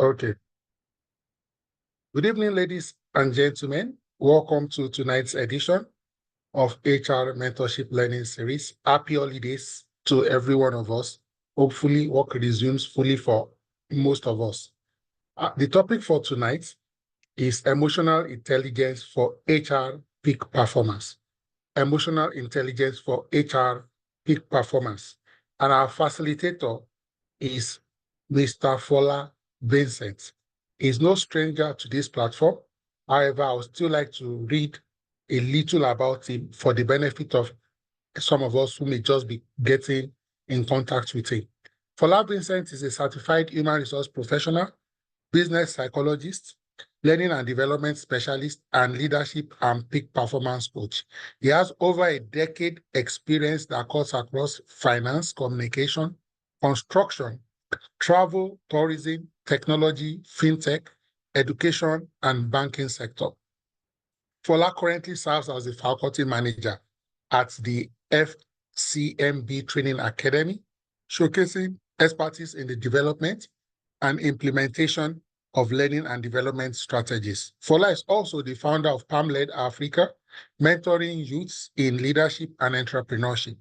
Okay. Good evening, ladies and gentlemen. Welcome to tonight's edition of HR Mentorship Learning Series. Happy holidays to every one of us. Hopefully, work resumes fully for most of us. The topic for tonight is emotional intelligence for HR peak performance. Emotional intelligence for HR peak performance. And our facilitator is Mr. Fola Vincent. He's no stranger to this platform. However, I would still like to read a little about him for the benefit of some of us who may just be getting in contact with him. Fola Vincent is a certified human resource professional, business psychologist, learning and development specialist, and leadership and peak performance coach. He has over a decade experience that cuts across finance, communication, construction, travel, tourism, technology, fintech, education, and banking sector. Fola currently serves as the faculty manager at the FCMB Training Academy, showcasing expertise in the development and implementation of learning and development strategies. Fola is also the founder of PAM-led Africa, mentoring youths in leadership and entrepreneurship.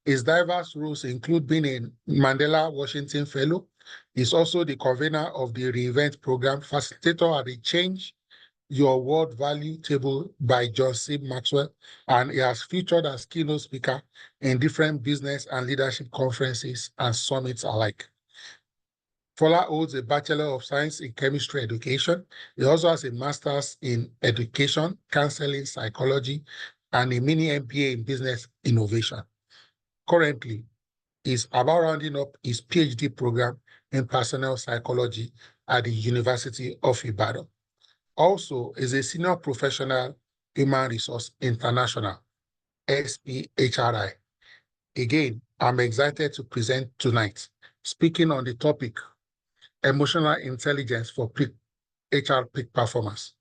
His diverse roles include being a Mandela Washington Fellow. He's also the convener of the Reinvent program, facilitator at the Change Your World Value Table by John C. Maxwell, and he has featured as keynote speaker in different business and leadership conferences and summits alike. Fola holds a Bachelor of Science in Chemistry Education. He also has a Master's in Education, Counseling, Psychology, and a mini MBA in Business Innovation. Currently, he's about rounding up his PhD program in Personnel Psychology at the University of Ibadan. Also, is a Senior Professional Human Resource International, SPHRI. Again, I'm excited to present tonight, speaking on the topic emotional intelligence for HR peak performance.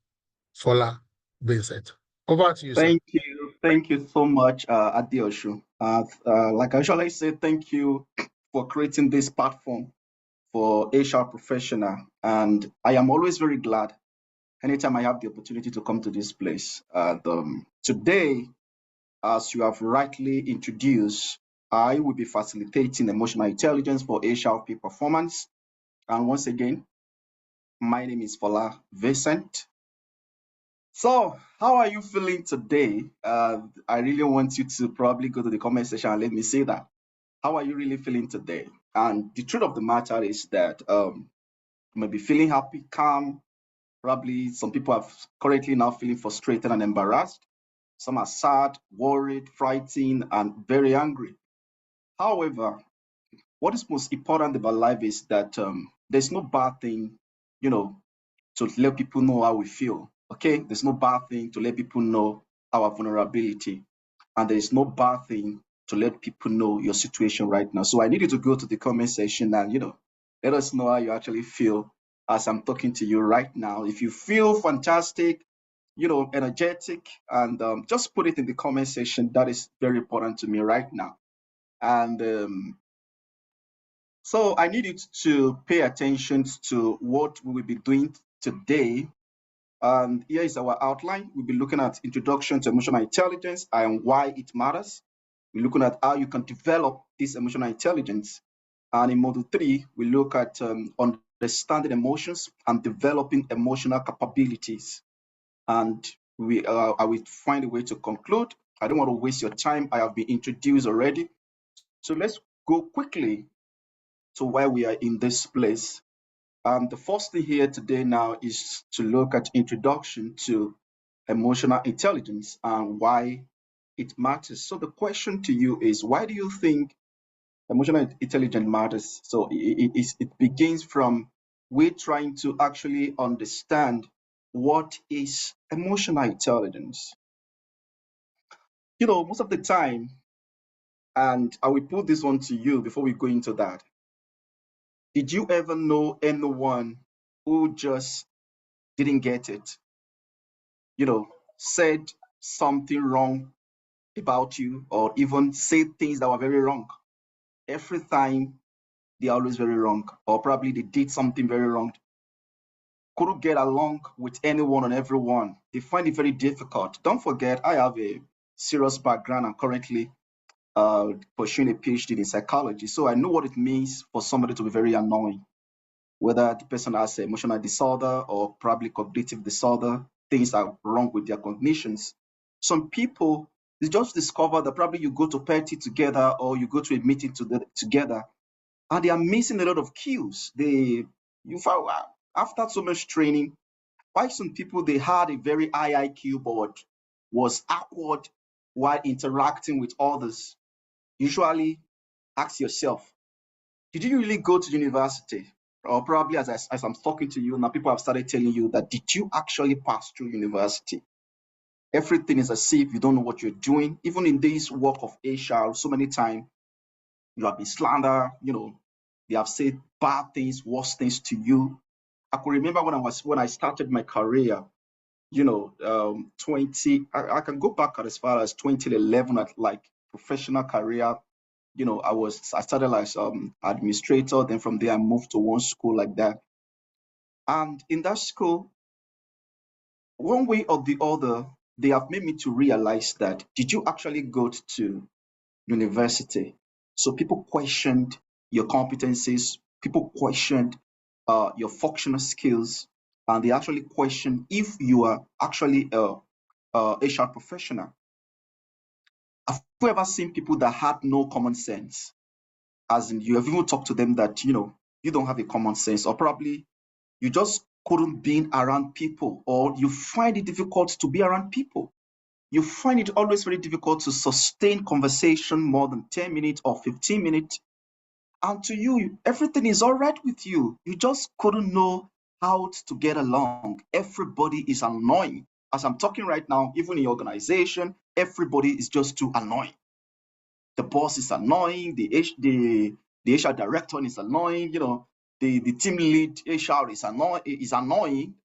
Fola Vincent. Over to you, sir. Thank you so much, Adeoshu. Like I usually say, thank you for creating this platform for HR professional, and I am always very glad anytime I have the opportunity to come to this place. Today, as you have rightly introduced, I will be facilitating emotional intelligence for HR peak performance. And once again, my name is Fola Vincent. So, how are you feeling today? I really want you to probably go to the comment section and let me say that. How are you really feeling today? And the truth of the matter is that you may be feeling happy, calm. Probably some people are currently now feeling frustrated and embarrassed. Some are sad, worried, frightened, and very angry. However, what is most important about life is that there's no bad thing, to let people know how we feel. Okay, there's no bad thing to let people know our vulnerability, and there is no bad thing to let people know your situation right now. So I need you to go to the comment section and let us know how you actually feel as I'm talking to you right now. If you feel fantastic, energetic, and just put it in the comment section. That is very important to me right now. And so I need you to pay attention to what we will be doing today. And here is our outline. We'll be looking at introduction to emotional intelligence and why it matters. We're looking at how you can develop this emotional intelligence. And in module 3, we look at understanding emotions and developing emotional capabilities. And I will find a way to conclude. I don't want to waste your time. I have been introduced already. So let's go quickly to why we are in this place. The first thing here today now is to look at introduction to emotional intelligence and why it matters. So the question to you is, why do you think emotional intelligence matters? So it begins from we trying to actually understand what is emotional intelligence. Most of the time, and I will put this one to you before we go into that. Did you ever know anyone who just didn't get it? Said something wrong about you, or even said things that were very wrong. Every time they're always very wrong, or probably they did something very wrong. couldn't get along with anyone and everyone. They find it very difficult. Don't forget, I have a serious background. I'm currently pursuing a PhD in psychology, so I know what it means for somebody to be very annoying, whether the person has emotional disorder or probably cognitive disorder, things are wrong with their cognitions. Some people, they just discover that probably you go to party together or you go to a meeting together, and they are missing a lot of cues. You find after so much training, why some people they had a very high IQ but was awkward while interacting with others. Usually, ask yourself, did you really go to university? Or probably as I'm talking to you now, people have started telling you that did you actually pass through university? Everything is as if you don't know what you're doing. Even in this work of HR, so many times you have been slandered, they have said bad things, worse things to you. I could remember when I started my career, 20, I can go back as far as 2011 at like professional career. I started as administrator, then from there I moved to one school like that. And in that school, one way or the other, they have made me to realize that did you actually go to university? So people questioned your competencies, people questioned your functional skills, and they actually questioned if you are actually a HR professional. Have you ever seen people that had no common sense? As in, you have even talked to them that you don't have a common sense, or probably you just couldn't be around people, or you find it difficult to be around people. You find it always very difficult to sustain conversation more than 10 minutes or 15 minutes. And to you, everything is all right with you. You just couldn't know how to get along. Everybody is annoying. As I'm talking right now, even in your organization, everybody is just too annoying. The boss is annoying, the HR director is annoying, the team lead HR is annoying,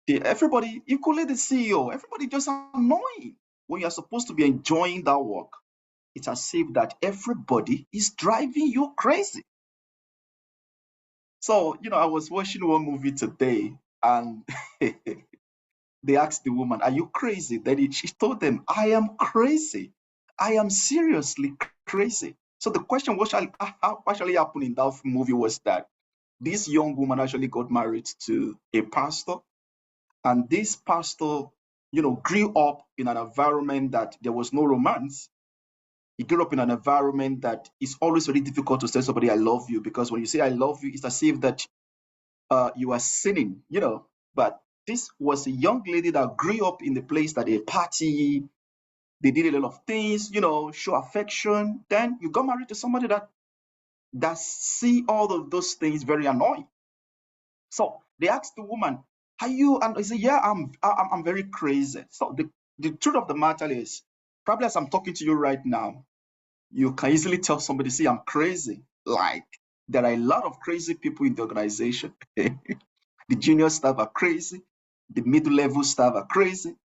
everybody, equally the CEO, everybody just annoying. When you're supposed to be enjoying that work, it's as if that everybody is driving you crazy. So, I was watching one movie today and they asked the woman, "Are you crazy?" Then she told them, "I am crazy. I am seriously crazy." So the question what actually happened in that movie was that this young woman actually got married to a pastor, and this pastor, grew up in an environment that there was no romance. He grew up in an environment that it's always very difficult to tell somebody "I love you," because when you say "I love you," it's as if that you are sinning, But this was a young lady that grew up in the place that they party, they did a lot of things, show affection. Then you got married to somebody that see all of those things very annoying. So they asked the woman, "Are you?" And he said, "Yeah, I'm very crazy." So the truth of the matter is, probably as I'm talking to you right now, you can easily tell somebody, "See, I'm crazy." Like there are a lot of crazy people in the organization. The junior staff are crazy. The middle level staff are crazy.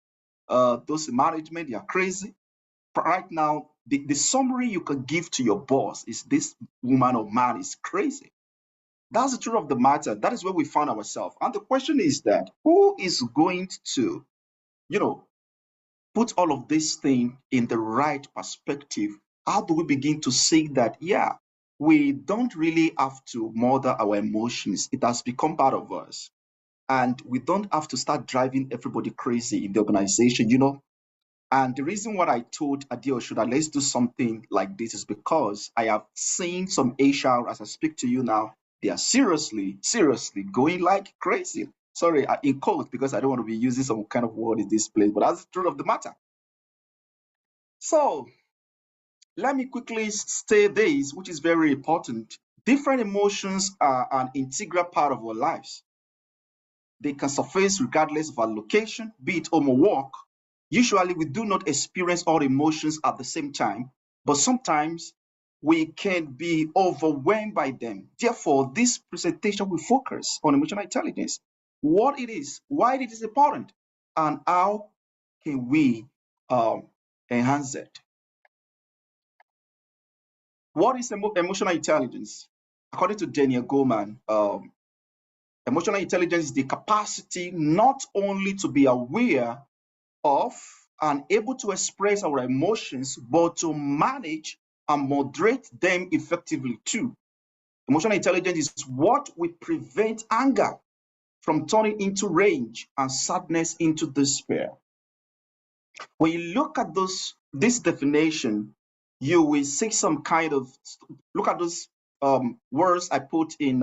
Those in management, they are crazy. But right now, the summary you can give to your boss is this woman or man is crazy. That's the truth of the matter. That is where we find ourselves. And the question is that who is going to, you know, put all of this thing in the right perspective? How do we begin to see that, yeah, we don't really have to murder our emotions? It has become part of us. And we don't have to start driving everybody crazy in the organization, And the reason why I told Adeosho that let's do something like this is because I have seen some HR as I speak to you now, they are seriously, seriously going like crazy. Sorry, in quote, because I don't want to be using some kind of word in this place, but that's the truth of the matter. So let me quickly state this, which is very important. Different emotions are an integral part of our lives. They can surface regardless of our location, be it home or work. Usually, we do not experience all emotions at the same time, but sometimes we can be overwhelmed by them. Therefore, this presentation will focus on emotional intelligence, what it is, why it is important, and how can we enhance it. What is emotional intelligence? According to Daniel Goleman, Emotional intelligence is the capacity not only to be aware of and able to express our emotions, but to manage and moderate them effectively too. Emotional intelligence is what will prevent anger from turning into rage and sadness into despair. When you look at this definition, you will see some kind of look at those words I put in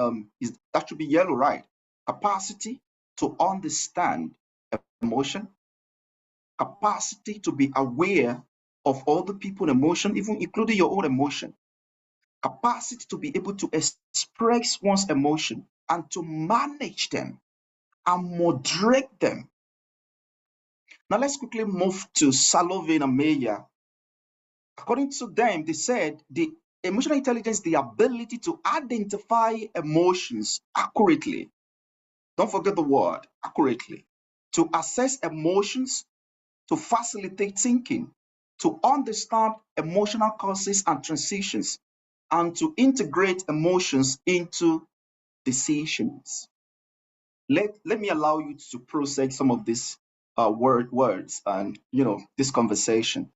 that should be yellow, right? Capacity to understand emotion, capacity to be aware of other people's emotion, even including your own emotion, capacity to be able to express one's emotion and to manage them and moderate them. Now let's quickly move to Salovin and Meyer. According to them, they said the emotional intelligence, the ability to identify emotions accurately. Don't forget the word accurately. To assess emotions, to facilitate thinking, to understand emotional causes and transitions, and to integrate emotions into decisions. Let me allow you to process some of these words and this conversation.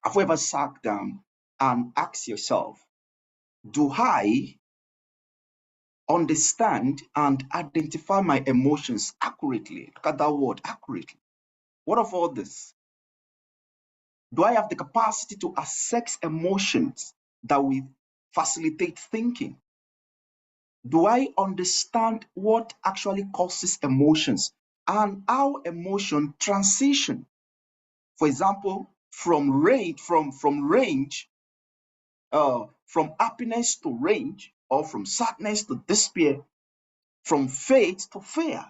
Have you ever sat down and asked yourself, do I understand and identify my emotions accurately? Look at that word, accurately. What of all this? Do I have the capacity to assess emotions that will facilitate thinking? Do I understand what actually causes emotions and how emotion transition? For example, from happiness to rage, or from sadness to despair, from faith to fear.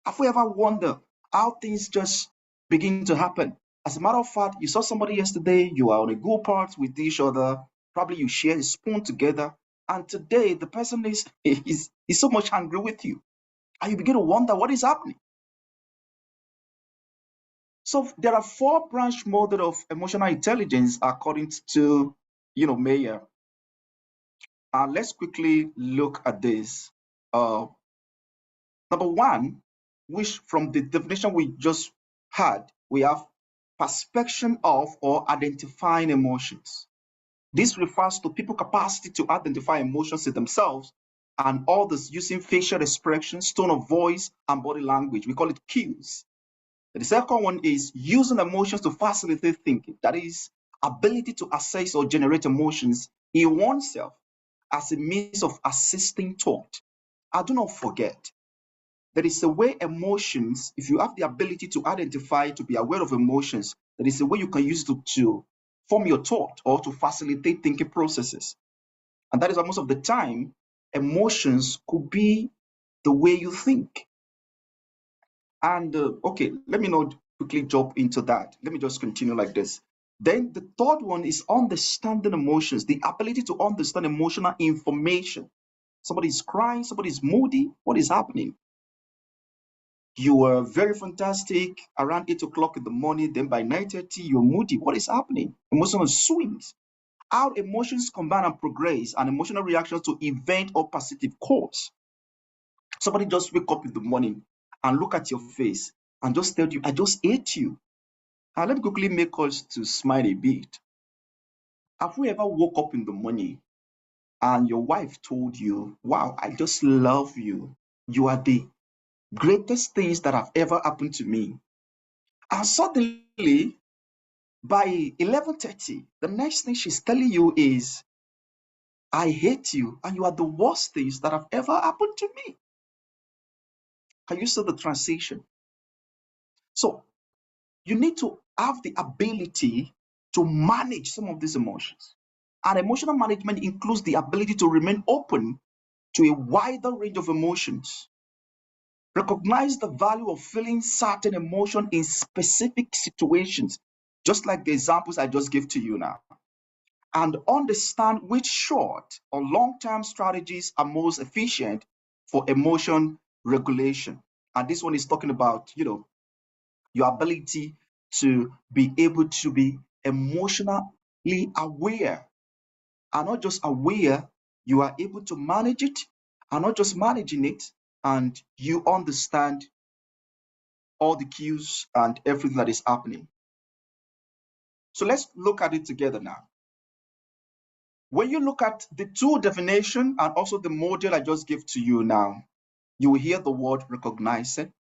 Have we ever wondered how things just begin to happen? As a matter of fact, you saw somebody yesterday, you are on a good part with each other, probably you share a spoon together, and today the person is so much angry with you. And you begin to wonder what is happening. So there are 4 branch model of emotional intelligence according to Meyer. Let's quickly look at this. Number 1, which from the definition we just had, we have perspection of or identifying emotions. This refers to people's capacity to identify emotions in themselves and others using facial expressions, tone of voice, and body language. We call it cues. The second one is using emotions to facilitate thinking. That is, ability to assess or generate emotions in oneself as a means of assisting thought. And do not forget, there is a way emotions, if you have the ability to identify, to be aware of emotions, there is a way you can use it to form your thought or to facilitate thinking processes. And that is why most of the time, emotions could be the way you think. And okay, let me not quickly jump into that. Let me just continue like this. Then the third one is understanding emotions, the ability to understand emotional information. Somebody is crying, somebody is moody. What is happening? You were very fantastic around 8 o'clock in the morning, then by 9:30, you're moody. What is happening? Emotional swings. How emotions combine and progress, and emotional reactions to event or positive cause. Somebody just wake up in the morning and look at your face and just tell you, I just hate you. And let me quickly make us to smile a bit. Have you ever woke up in the morning and your wife told you, wow, I just love you. You are the greatest things that have ever happened to me. And suddenly, by 11:30, the next thing she's telling you is, I hate you, and you are the worst things that have ever happened to me. Can you see the transition? So you need to have the ability to manage some of these emotions. And emotional management includes the ability to remain open to a wider range of emotions. Recognize the value of feeling certain emotion in specific situations, just like the examples I just gave to you now. And understand which short or long-term strategies are most efficient for emotion regulation. And this one is talking about, your ability to be able to be emotionally aware. And not just aware, you are able to manage it, and not just managing it, and you understand all the cues and everything that is happening. So let's look at it together now. When you look at the two definition and also the model I just gave to you now, you will hear the word recognizing,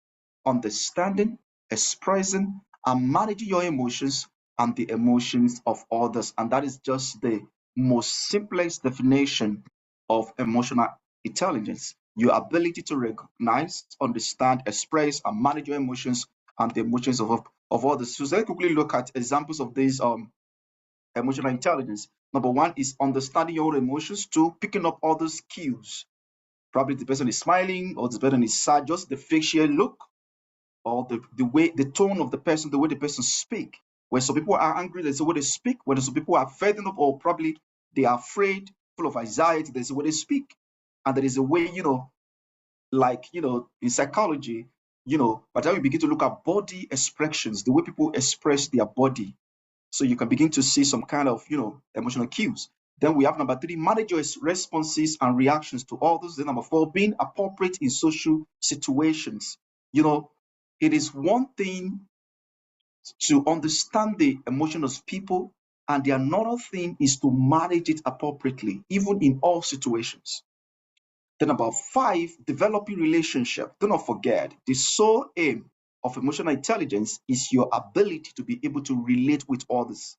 understanding, expressing, and managing your emotions and the emotions of others. And that is just the most simplest definition of emotional intelligence. Your ability to recognize, understand, express, and manage your emotions and the emotions of others. So let's quickly look at examples of these emotional intelligence. Number one is understanding your own emotions. Two, picking up others' cues. Probably the person is smiling or the person is sad, just the facial look or the way, the tone of the person, the way the person speak. When some people are angry, there's the way they speak. When some people are fed up or probably they are afraid, full of anxiety, there's the way they speak. And there is a way, like, in psychology, by the time you begin to look at body expressions, the way people express their body, so you can begin to see some kind of, emotional cues. Then we have number three, manage your responses and reactions to others. Then number four, being appropriate in social situations. It is one thing to understand the emotion of people, and the another thing is to manage it appropriately, even in all situations. Then number five, developing relationship. Do not forget, the sole aim of emotional intelligence is your ability to be able to relate with others.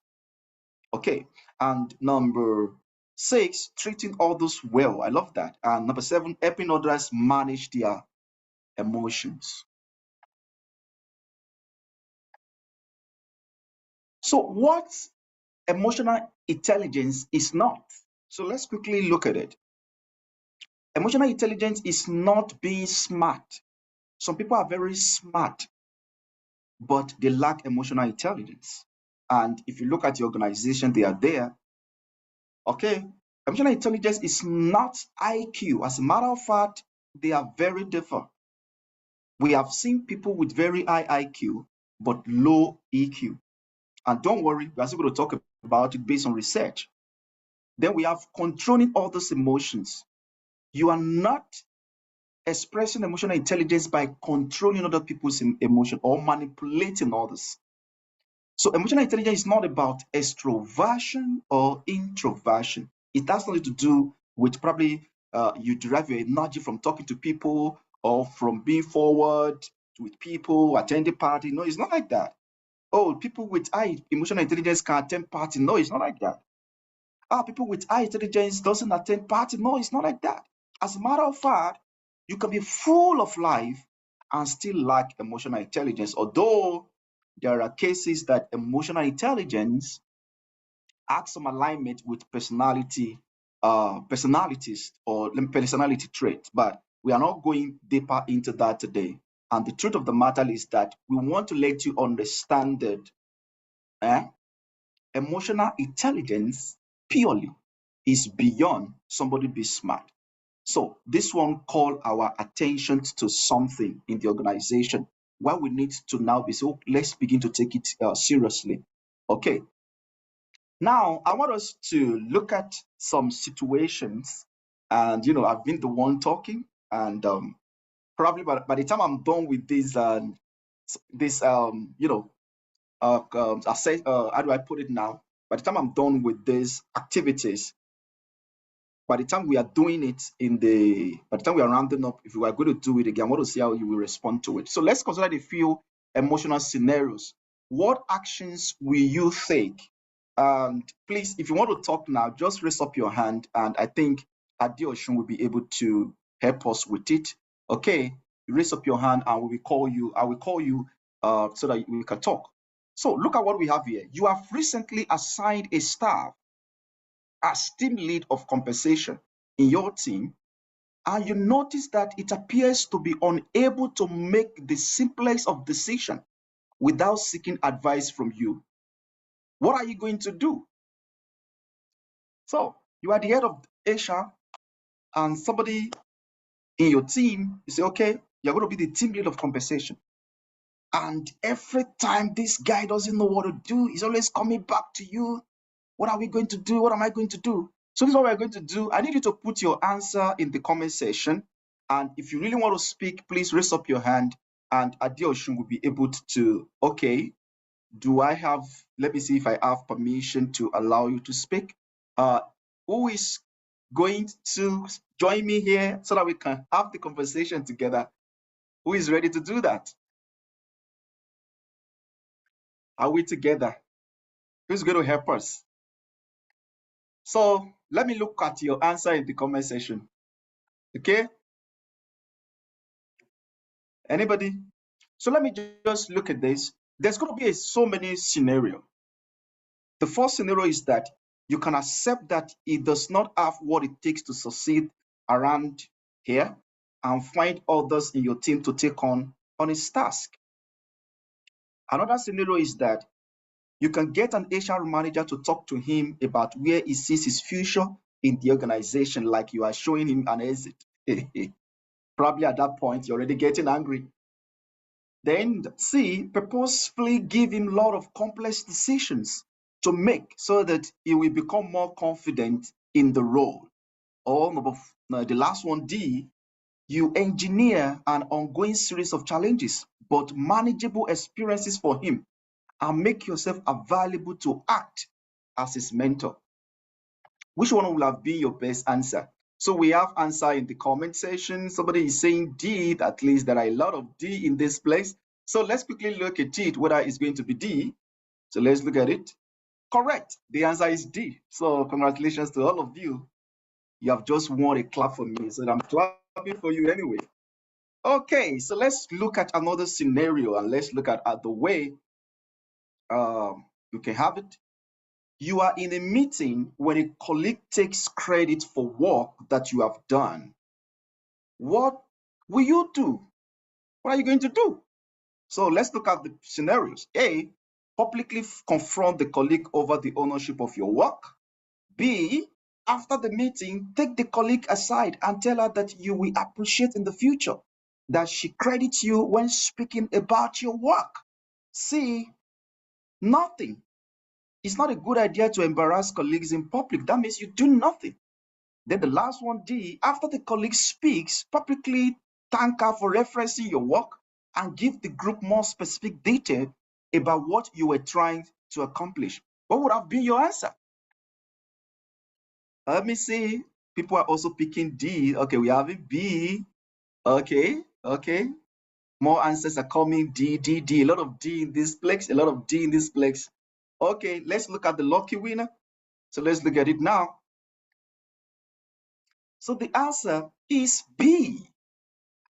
Okay. And number six, treating others well. I love that. And number seven, helping others manage their emotions. So what emotional intelligence is not? So let's quickly look at it. Emotional intelligence is not being smart. Some people are very smart, but they lack emotional intelligence. And if you look at the organization, they are there. Okay. Emotional intelligence is not IQ. As a matter of fact, they are very different. We have seen people with very high IQ, but low EQ. And don't worry, we're still going to talk about it based on research. Then we have controlling others' emotions. You are not expressing emotional intelligence by controlling other people's emotion or manipulating others. So emotional intelligence is not about extroversion or introversion. It has nothing to do with probably you derive your energy from talking to people or from being forward with people, attending party. No, it's not like that. Oh, people with high emotional intelligence can attend party. No, it's not like that. People with high intelligence doesn't attend party. No, it's not like that. As a matter of fact, you can be full of life and still lack emotional intelligence. Although there are cases that emotional intelligence has some alignment with personalities or personality traits, but we are not going deeper into that today. And the truth of the matter is that we want to let you understand that emotional intelligence purely is beyond somebody being smart. So this one call our attention to something in the organization where we need to now be, so let's begin to take it seriously. Okay. Now I want us to look at some situations, and I've been the one talking, and probably by the time I'm done with this I say, how do I put it now? By the time I'm done with these activities, by the time we are doing it by the time we are rounding up, if we are going to do it again, I want to see how you will respond to it. So let's consider a few emotional scenarios. What actions will you take? And please, if you want to talk now, just raise up your hand, and I think Adeosun will be able to help us with it. Okay, raise up your hand, and we will call you. I will call you so that we can talk. So look at what we have here. You have recently assigned a staff as team lead of compensation in your team, and you notice that it appears to be unable to make the simplest of decisions without seeking advice from you. What are you going to do? So you are the head of HR, and somebody in your team, you say, okay, you're going to be the team lead of compensation. And every time this guy doesn't know what to do, he's always coming back to you. What are we going to do? What am I going to do? So this is what we're going to do. I need you to put your answer in the comment section. And if you really want to speak, please raise up your hand and Adeosun will be able to, okay, do I have, let me see if I have permission to allow you to speak. Who is going to join me here so that we can have the conversation together? Who is ready to do that? Are we together? Who's going to help us? So let me look at your answer in the comment section. Okay? Anybody? So let me just look at this. There's going to be so many scenarios. The first scenario is that you can accept that he does not have what it takes to succeed around here and find others in your team to take on his task. Another scenario is that you can get an HR manager to talk to him about where he sees his future in the organization, like you are showing him an exit. Probably at that point, you're already getting angry. Then C, purposefully give him a lot of complex decisions to make so that he will become more confident in the role. Or the last one, D, you engineer an ongoing series of challenges, but manageable experiences for him and make yourself available to act as his mentor. Which one will have been your best answer? So we have answer in the comment section. Somebody is saying D, at least there are a lot of D in this place. So let's quickly look at it, whether it's going to be D. So let's look at it. Correct. The answer is D. So congratulations to all of you. You have just won a clap for me. So I'm clapping for you anyway. Okay, so let's look at another scenario and let's look at the way you can have it. You are in a meeting when a colleague takes credit for work that you have done. What will you do? What are you going to do? So let's look at the scenarios. A, publicly confront the colleague over the ownership of your work. B, after the meeting, take the colleague aside and tell her that you will appreciate in the future that she credits you when speaking about your work. C, nothing. It's not a good idea to embarrass colleagues in public. That means you do nothing. Then the last one, D, after the colleague speaks, publicly thank her for referencing your work and give the group more specific detail about what you were trying to accomplish. What would have been your answer? Let me see. People are also picking D. Okay, we have it B. Okay. More answers are coming. D. A lot of D in this place. Okay, let's look at the lucky winner. So let's look at it now. So the answer is B.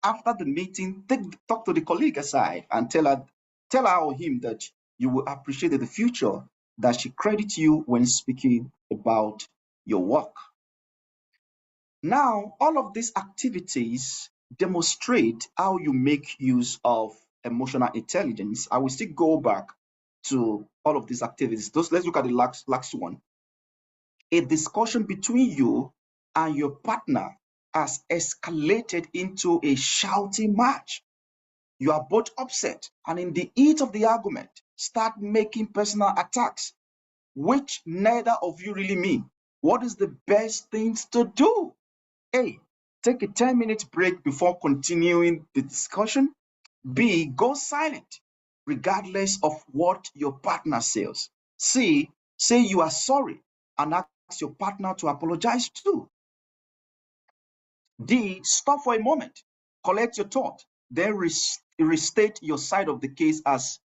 After the meeting, talk to the colleague aside and tell her or him that you will appreciate in the future that she credits you when speaking about your work. Now, all of these activities demonstrate how you make use of emotional intelligence. I will still go back to all of these activities. Let's look at the last one. A discussion between you and your partner has escalated into a shouting match. You are both upset, and in the heat of the argument, start making personal attacks, which neither of you really mean. What is the best things to do? A, take a 10-minute break before continuing the discussion. B, go silent, regardless of what your partner says. C, say you are sorry and ask your partner to apologize too. D, stop for a moment, collect your thought, then restate your side of the case as,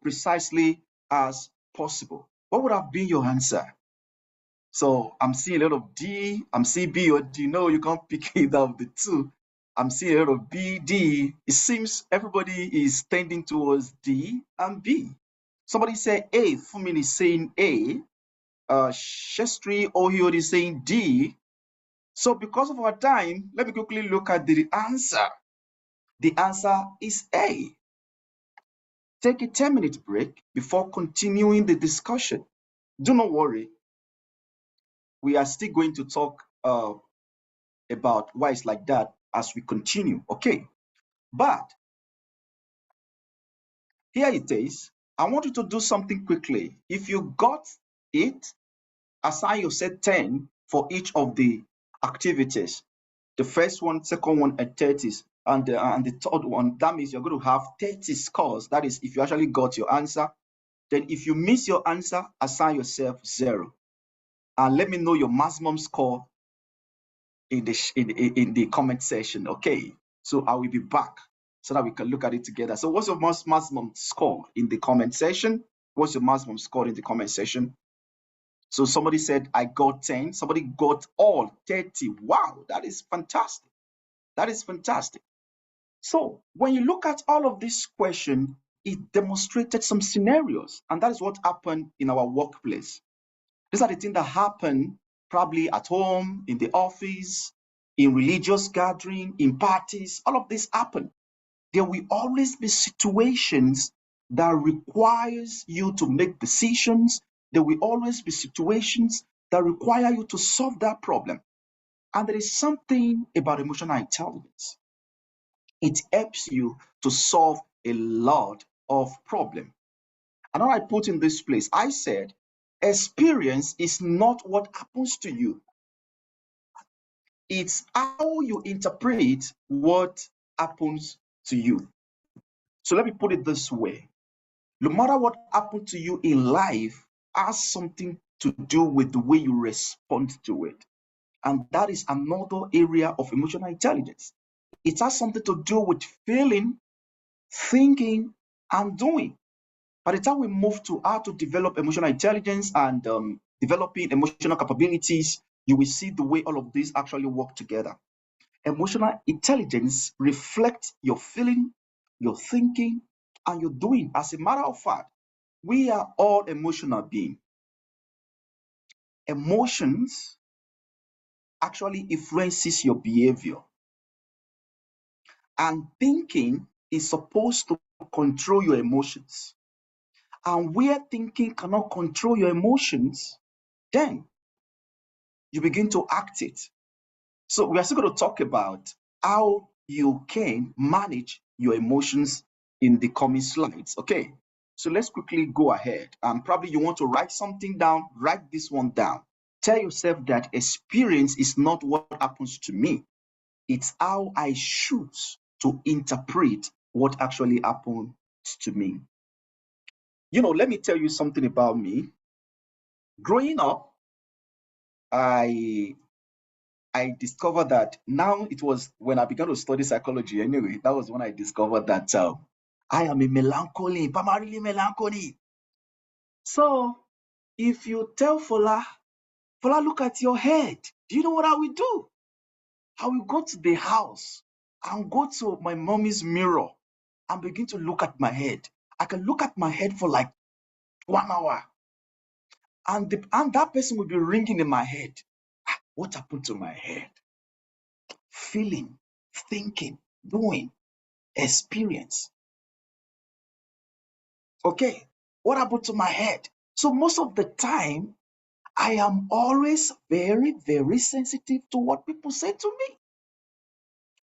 precisely as possible. What would have been your answer? So I'm seeing a lot of D, I'm seeing B or D. No, you can't pick either of the two. I'm seeing a lot of B, D. It seems everybody is tending towards D and B. Somebody say A, Fumin is saying A, Shestri Ohiod is saying D. So because of our time, let me quickly look at the answer. The answer is A. Take a 10-minute break before continuing the discussion. Do not worry. We are still going to talk about why it's like that as we continue, okay? But here it is. I want you to do something quickly. If you got it, assign yourself 10 for each of the activities. The first one, second one, and 30s. And the third one, that means you're going to have 30 scores. That is, if you actually got your answer. Then if you miss your answer, assign yourself 0. And let me know your maximum score in the comment section. Okay, so I will be back so that we can look at it together. So what's your maximum score in the comment section? What's your maximum score in the comment section? So somebody said I got 10. Somebody got all 30. Wow, that is fantastic. That is fantastic. So when you look at all of this question, it demonstrated some scenarios, and that is what happened in our workplace. These are the things that happen probably at home, in the office, in religious gathering, in parties. All of this happen. There will always be situations that requires you to make decisions. There will always be situations that require you to solve that problem. And there is something about emotional intelligence. It helps you to solve a lot of problems. And when I put in this place, I said, experience is not what happens to you. It's how you interpret what happens to you. So let me put it this way. No matter what happened to you in life has something to do with the way you respond to it. And that is another area of emotional intelligence. It has something to do with feeling, thinking, and doing. By the time we move to how to develop emotional intelligence and developing emotional capabilities, you will see the way all of these actually work together. Emotional intelligence reflects your feeling, your thinking, and your doing. As a matter of fact, we are all emotional beings. Emotions actually influences your behavior. And thinking is supposed to control your emotions. And where thinking cannot control your emotions, then you begin to act it. So we are still going to talk about how you can manage your emotions in the coming slides. Okay, so let's quickly go ahead. Probably you want to write something down, write this one down. Tell yourself that experience is not what happens to me. It's how I choose to interpret what actually happened to me. You know, let me tell you something about me. Growing up, I discovered that now it was when I began to study psychology anyway, that was when I discovered that I am a melancholy, primarily melancholy. So if you tell Fola, look at your head, do you know what I will do? I will go to the house and go to my mommy's mirror and begin to look at my head. I can look at my head for like 1 hour. And that person will be ringing in my head. What happened to my head? Feeling, thinking, doing, experience. Okay, what happened to my head? So most of the time, I am always very, very sensitive to what people say to me.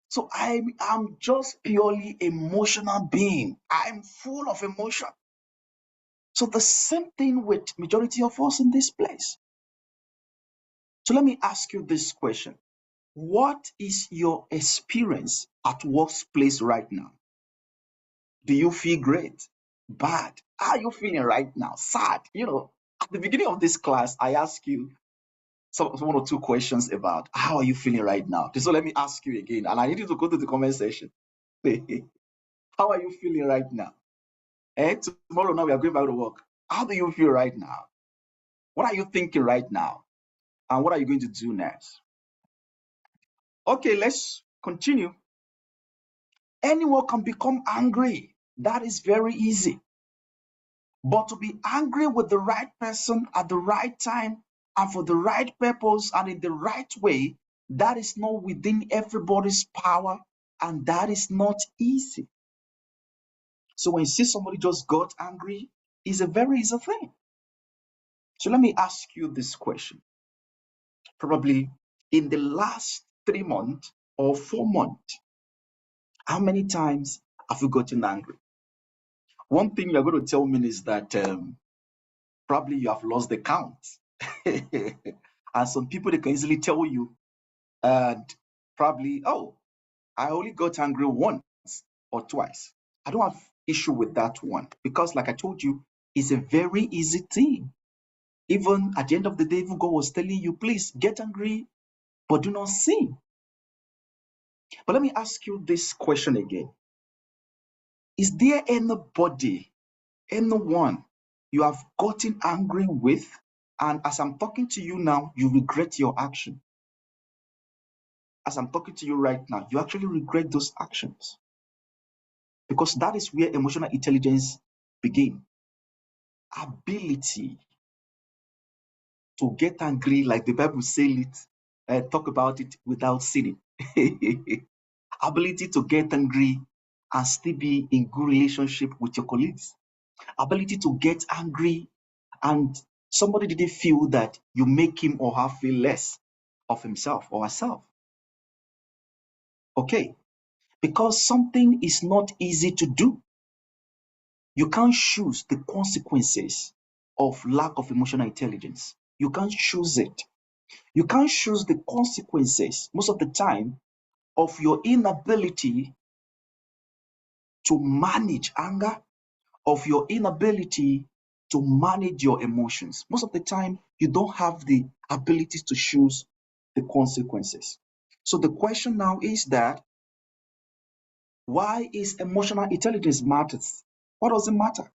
So I'm just purely emotional being. I'm full of emotion. So the same thing with majority of us in this place. So let me ask you this question. What is your experience at workplace right now? Do you feel great? Bad? How are you feeling right now? Sad? You know, at the beginning of this class, I asked you some 1 or 2 questions about how are you feeling right now. So let me ask you again, and I need you to go to the comment section. How are you feeling right now? And tomorrow now we are going back to work. How do you feel right now? What are you thinking right now? And what are you going to do next? Okay, let's continue. Anyone can become angry. That is very easy. But to be angry with the right person at the right time and for the right purpose and in the right way, that is not within everybody's power, and that is not easy. So when you see somebody just got angry, it's a very easy thing. So let me ask you this question. Probably in the last 3 months or 4 months, how many times have you gotten angry? One thing you're going to tell me is that probably you have lost the count. And some people, they can easily tell you, and probably, oh, I only got angry once or twice. I don't have issue with that one because, like I told you, it's a very easy thing. Even at the end of the day, even God was telling you, please get angry, but do not sin. But let me ask you this question again. Is there anybody, anyone you have gotten angry with, and as I'm talking to you now, you regret your action? As I'm talking to you right now, you actually regret those actions because that is where emotional intelligence begins. Ability to get angry, like the Bible says it, talk about it without sinning. Ability to get angry and still be in good relationship with your colleagues. Ability to get angry and somebody didn't feel that you make him or her feel less of himself or herself. Okay, because something is not easy to do. You can't choose the consequences of lack of emotional intelligence. You can't choose it. You can't choose the consequences most of the time of your inability to manage anger, of your inability to manage your emotions. Most of the time, you don't have the ability to choose the consequences. So the question now is that why is emotional intelligence matters? What does it matter?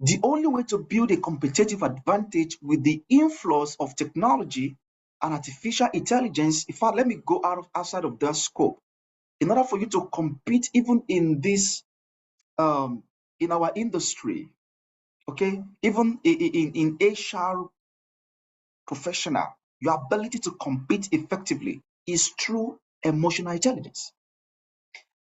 The only way to build a competitive advantage with the influence of technology and artificial intelligence, in fact, let me go outside of that scope. In order for you to compete even in this, in our industry, okay, even in HR professional, your ability to compete effectively is through emotional intelligence,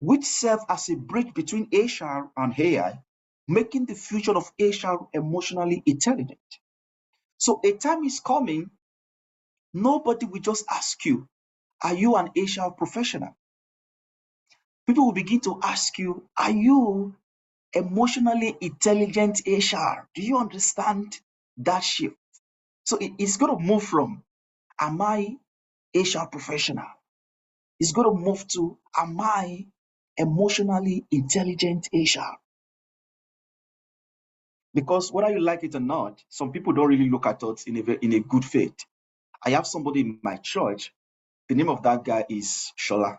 which serve as a bridge between HR and AI, making the future of HR emotionally intelligent. So a time is coming, nobody will just ask you, are you an HR professional? People will begin to ask you, are you emotionally intelligent HR? Do you understand that shift? So it's going to move from, am I HR professional? It's going to move to, am I emotionally intelligent HR? Because whether you like it or not, some people don't really look at us in a good faith. I have somebody in my church. The name of that guy is Shola.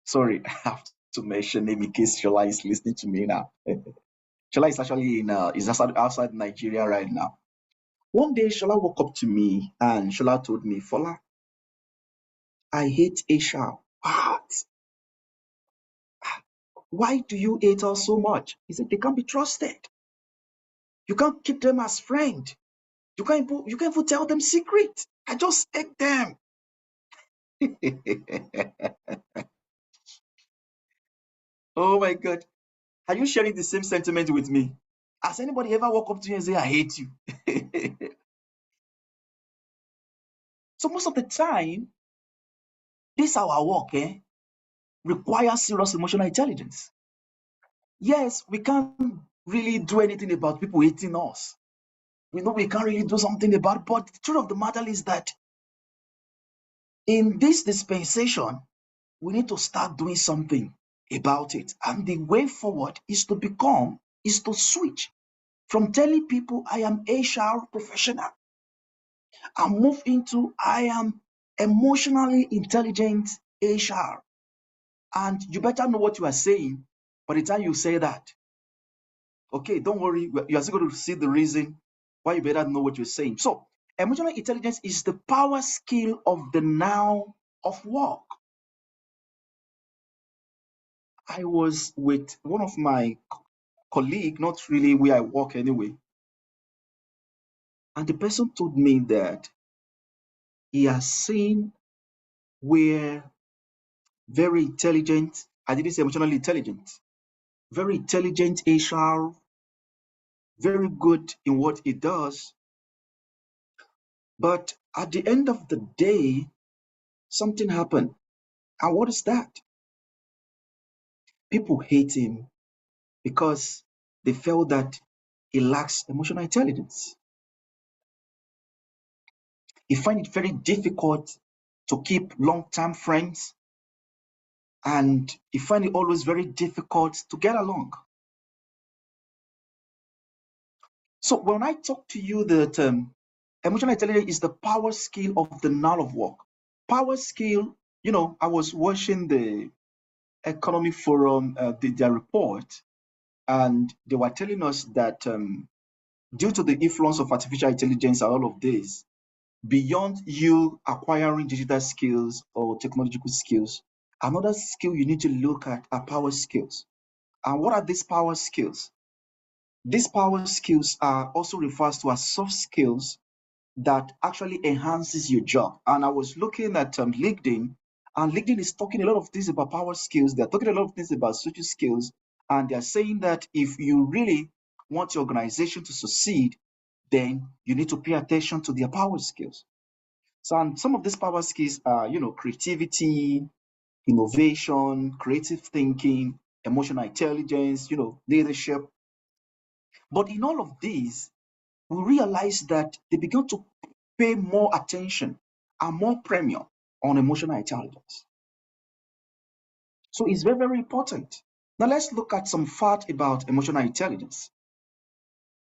Sorry, I have to mention name in case Shola is listening to me now. Shola is actually is outside Nigeria right now. One day, Shola woke up to me and Shola told me, Fola, I hate HR. What? Why do you hate us so much? He said, they can't be trusted. You can't keep them as friend. You can't even tell them secret. I just hate them. Oh my God. Are you sharing the same sentiment with me? Has anybody ever walk up to you and say, I hate you? So most of the time, this our work requires serious emotional intelligence. Yes, we can't really do anything about people hating us. We know we can't really do something about it, but the truth of the matter is that in this dispensation, we need to start doing something about it. And the way forward is to switch from telling people I am HR professional and move into I am emotionally intelligent HR. And you better know what you are saying by the time you say that. Okay, don't worry, you are still going to see the reason why you better know what you're saying. So, emotional intelligence is the power skill of the now of work. I was with one of my colleague, not really where I work anyway, and the person told me that he has seen where very intelligent, I didn't say emotionally intelligent, very intelligent HR, very good in what it does. But at the end of the day, something happened. And what is that? People hate him because they felt that he lacks emotional intelligence. He find it very difficult to keep long-term friends. and you find it always very difficult to get along. So when I talk to you that emotional intelligence is the power skill of the knowledge of work. Power skill, I was watching the Economic Forum, their report, and they were telling us that due to the influence of artificial intelligence and all of this, beyond you acquiring digital skills or technological skills, another skill you need to look at are power skills. And what are these power skills? These power skills are also refers to as soft skills that actually enhances your job. And I was looking at LinkedIn, and LinkedIn is talking a lot of things about power skills. They're talking a lot of things about social skills, and they're saying that if you really want your organization to succeed, then you need to pay attention to their power skills. So, and some of these power skills are, creativity, innovation, creative thinking, emotional intelligence, leadership. But in all of these, we realize that they began to pay more attention and more premium on emotional intelligence. So it's very, very important. Now let's look at some facts about emotional intelligence.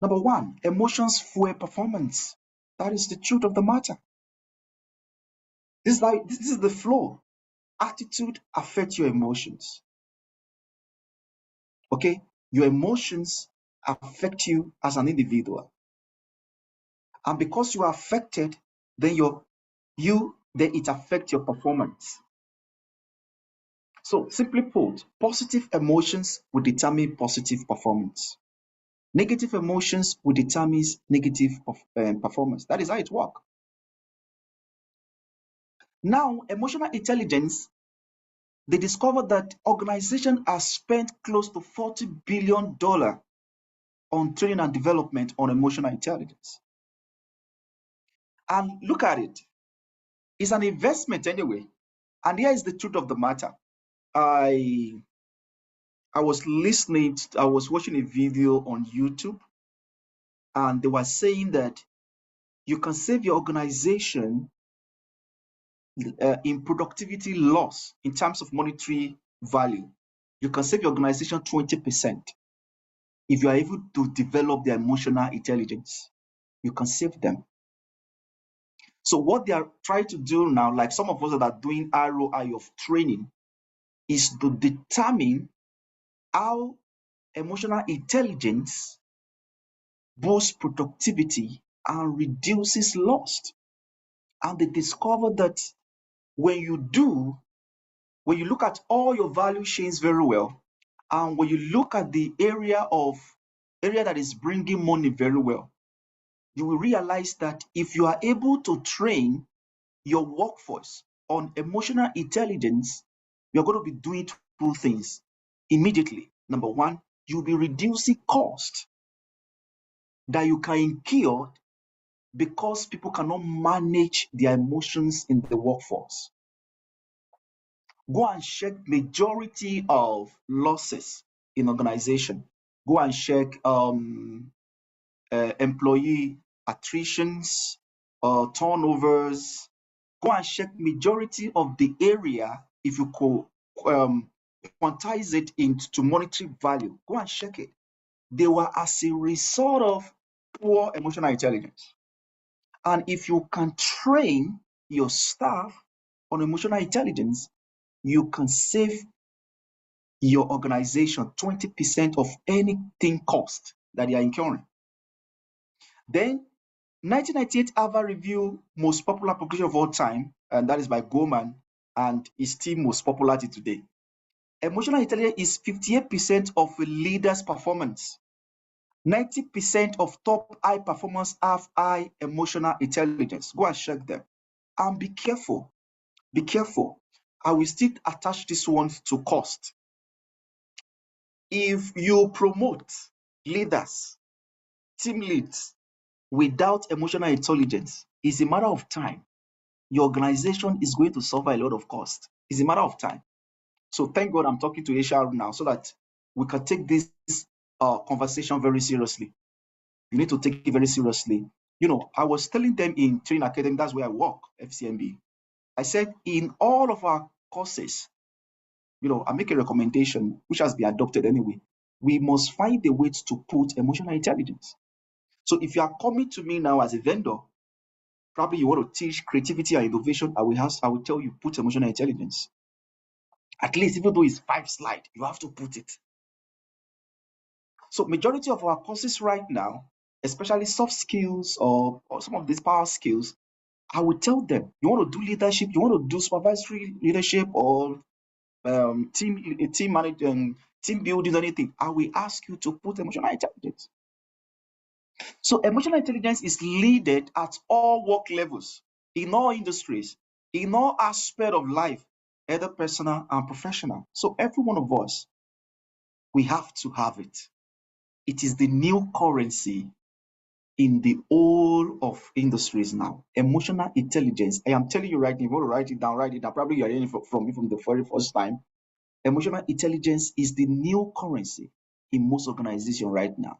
Number one, emotions fuel performance. That is the truth of the matter. This is the flow. Attitude affects your emotions. Okay? Your emotions affect you as an individual. And because you are affected, then then it affects your performance. So simply put, positive emotions will determine positive performance. Negative emotions will determine negative performance. That is how it works. Now, emotional intelligence, they discovered that organizations have spent close to $40 billion on training and development on emotional intelligence. And look at it. It's an investment anyway. And here is the truth of the matter. I was watching a video on YouTube, and they were saying that you can save your organization in productivity loss in terms of monetary value. You can save your organization 20% if you are able to develop their emotional intelligence. You can save them. So what they are trying to do now, like some of us that are doing ROI of training, is to determine how emotional intelligence boosts productivity and reduces loss. And they discover that when you look at all your value chains very well, and when you look at the area that is bringing money very well, you will realize that if you are able to train your workforce on emotional intelligence, you're going to be doing two things immediately. Number one, you'll be reducing cost that you can incur because people cannot manage their emotions in the workforce. Go and check majority of losses in organization. Go and check employee attritions, turnovers. Go and check majority of the area. If you could quantize it into monetary value, go and check it. They were as a result of poor emotional intelligence. And if you can train your staff on emotional intelligence, you can save your organization 20% of anything cost that they are incurring. Then 1998 Harvard Review most popular publication of all time, and that is by Goleman, and is still most popular today. Emotional intelligence is 58% of a leader's performance. 90% of top high performers have high emotional intelligence. Go and check them. And be careful. Be careful. I will still attach this one to cost. If you promote leaders, team leads, without emotional intelligence, it's a matter of time. Your organization is going to suffer a lot of cost. It's a matter of time. So thank God I'm talking to HR now so that we can take this conversation very seriously. You need to take it very seriously. I was telling them in Training Academy, that's where I work, FCMB. I said in all of our courses, I make a recommendation which has been adopted anyway. We must find a way to put emotional intelligence. So if you are coming to me now as a vendor, probably you want to teach creativity and innovation, I will tell you, put emotional intelligence. At least, even though it's 5 slides, you have to put it. So majority of our courses right now, especially soft skills or some of these power skills, I will tell them, you want to do leadership, you want to do supervisory leadership or team management, team building, anything, I will ask you to put emotional intelligence. So emotional intelligence is needed at all work levels, in all industries, in all aspects of life, either personal and professional. So every one of us, we have to have it. It is the new currency in the whole of industries now. Emotional intelligence. I am telling you right now, you want to write it down, write it down. Probably you're hearing from me from the very first time. Emotional intelligence is the new currency in most organizations right now.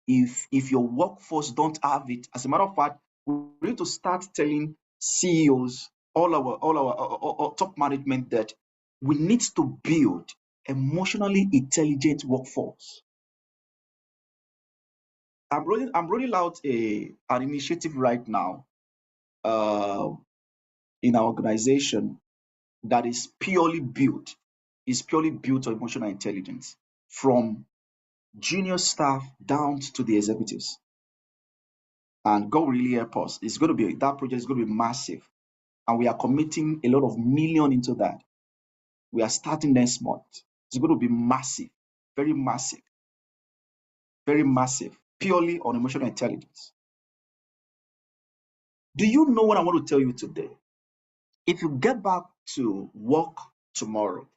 If your workforce don't have it, as a matter of fact, we need to start telling CEOs, all our top management, that we need to build emotionally intelligent workforce. I'm rolling out an initiative right now in our organization that is purely built on emotional intelligence, from junior staff down to the executives. And God really help us. That project is going to be massive. And we are committing a lot of million into that. We are starting next month. It's going to be massive, very massive, very massive, purely on emotional intelligence. Do you know what I want to tell you today? If you get back to work tomorrow,